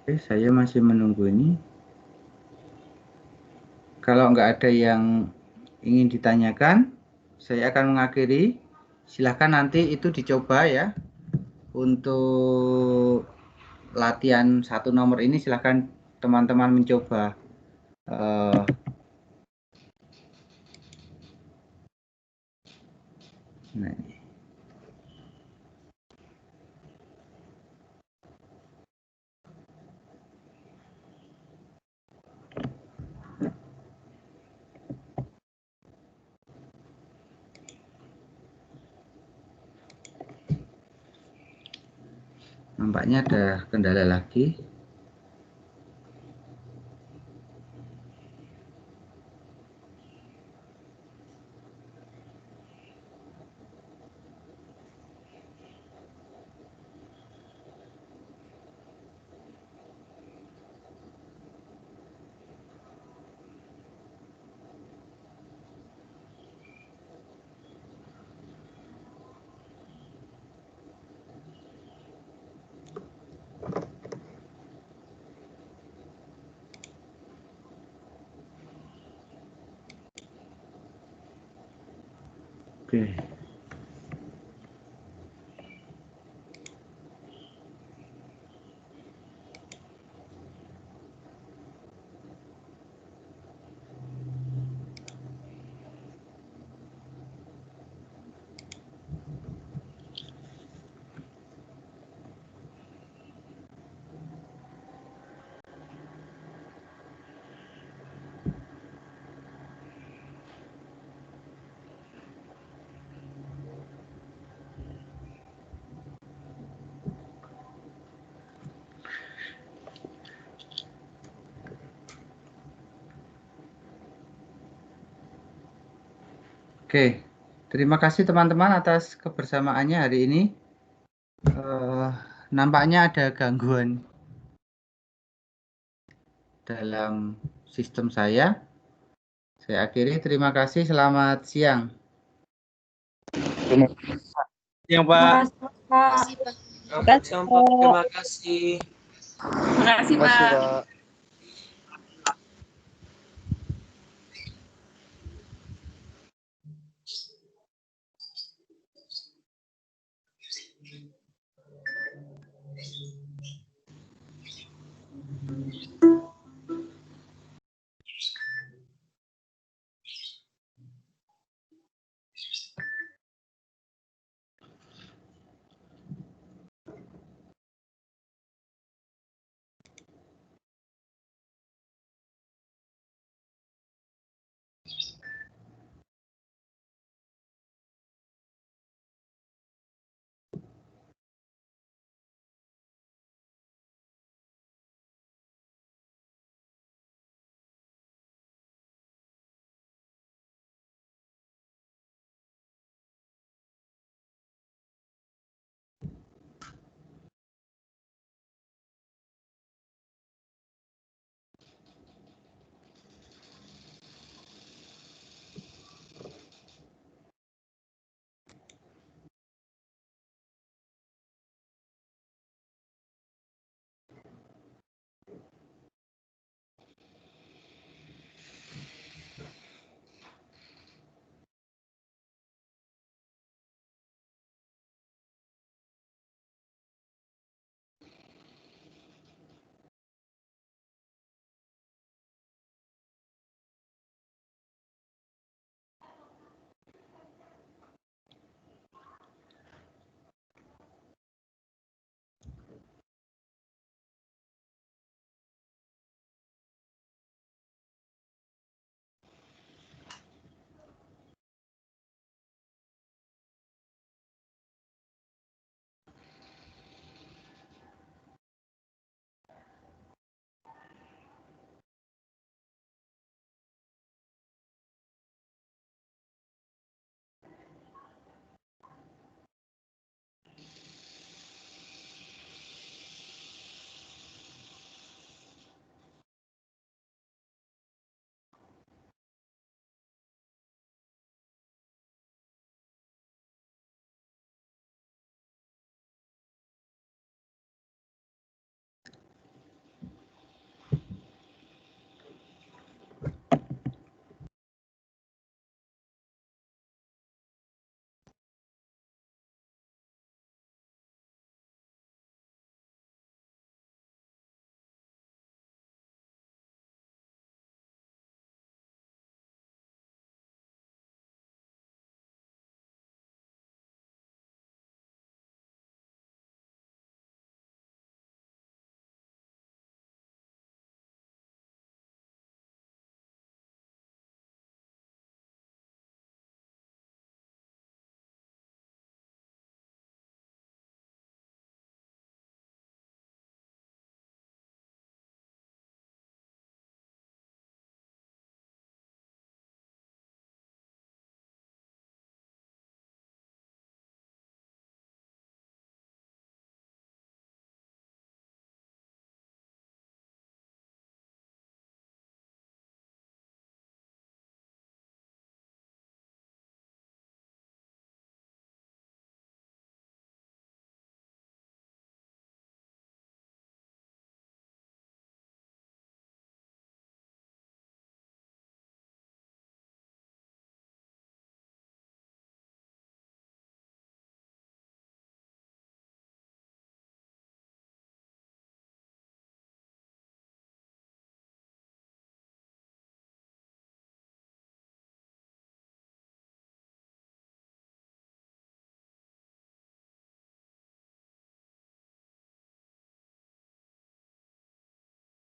Oke, saya masih menunggu ini. Kalau nggak ada yang ingin ditanyakan, saya akan mengakhiri. Silahkan nanti itu dicoba ya. Untuk latihan 1 nomor ini silahkan teman-teman mencoba. Nah, ini. Nampaknya ada kendala lagi. Oke. Oke, terima kasih teman-teman atas kebersamaannya hari ini. Nampaknya ada gangguan dalam sistem saya. Saya akhiri, terima kasih, selamat siang. Yang Pak. Terima kasih, Pak. Terima kasih. Terima kasih, Pak.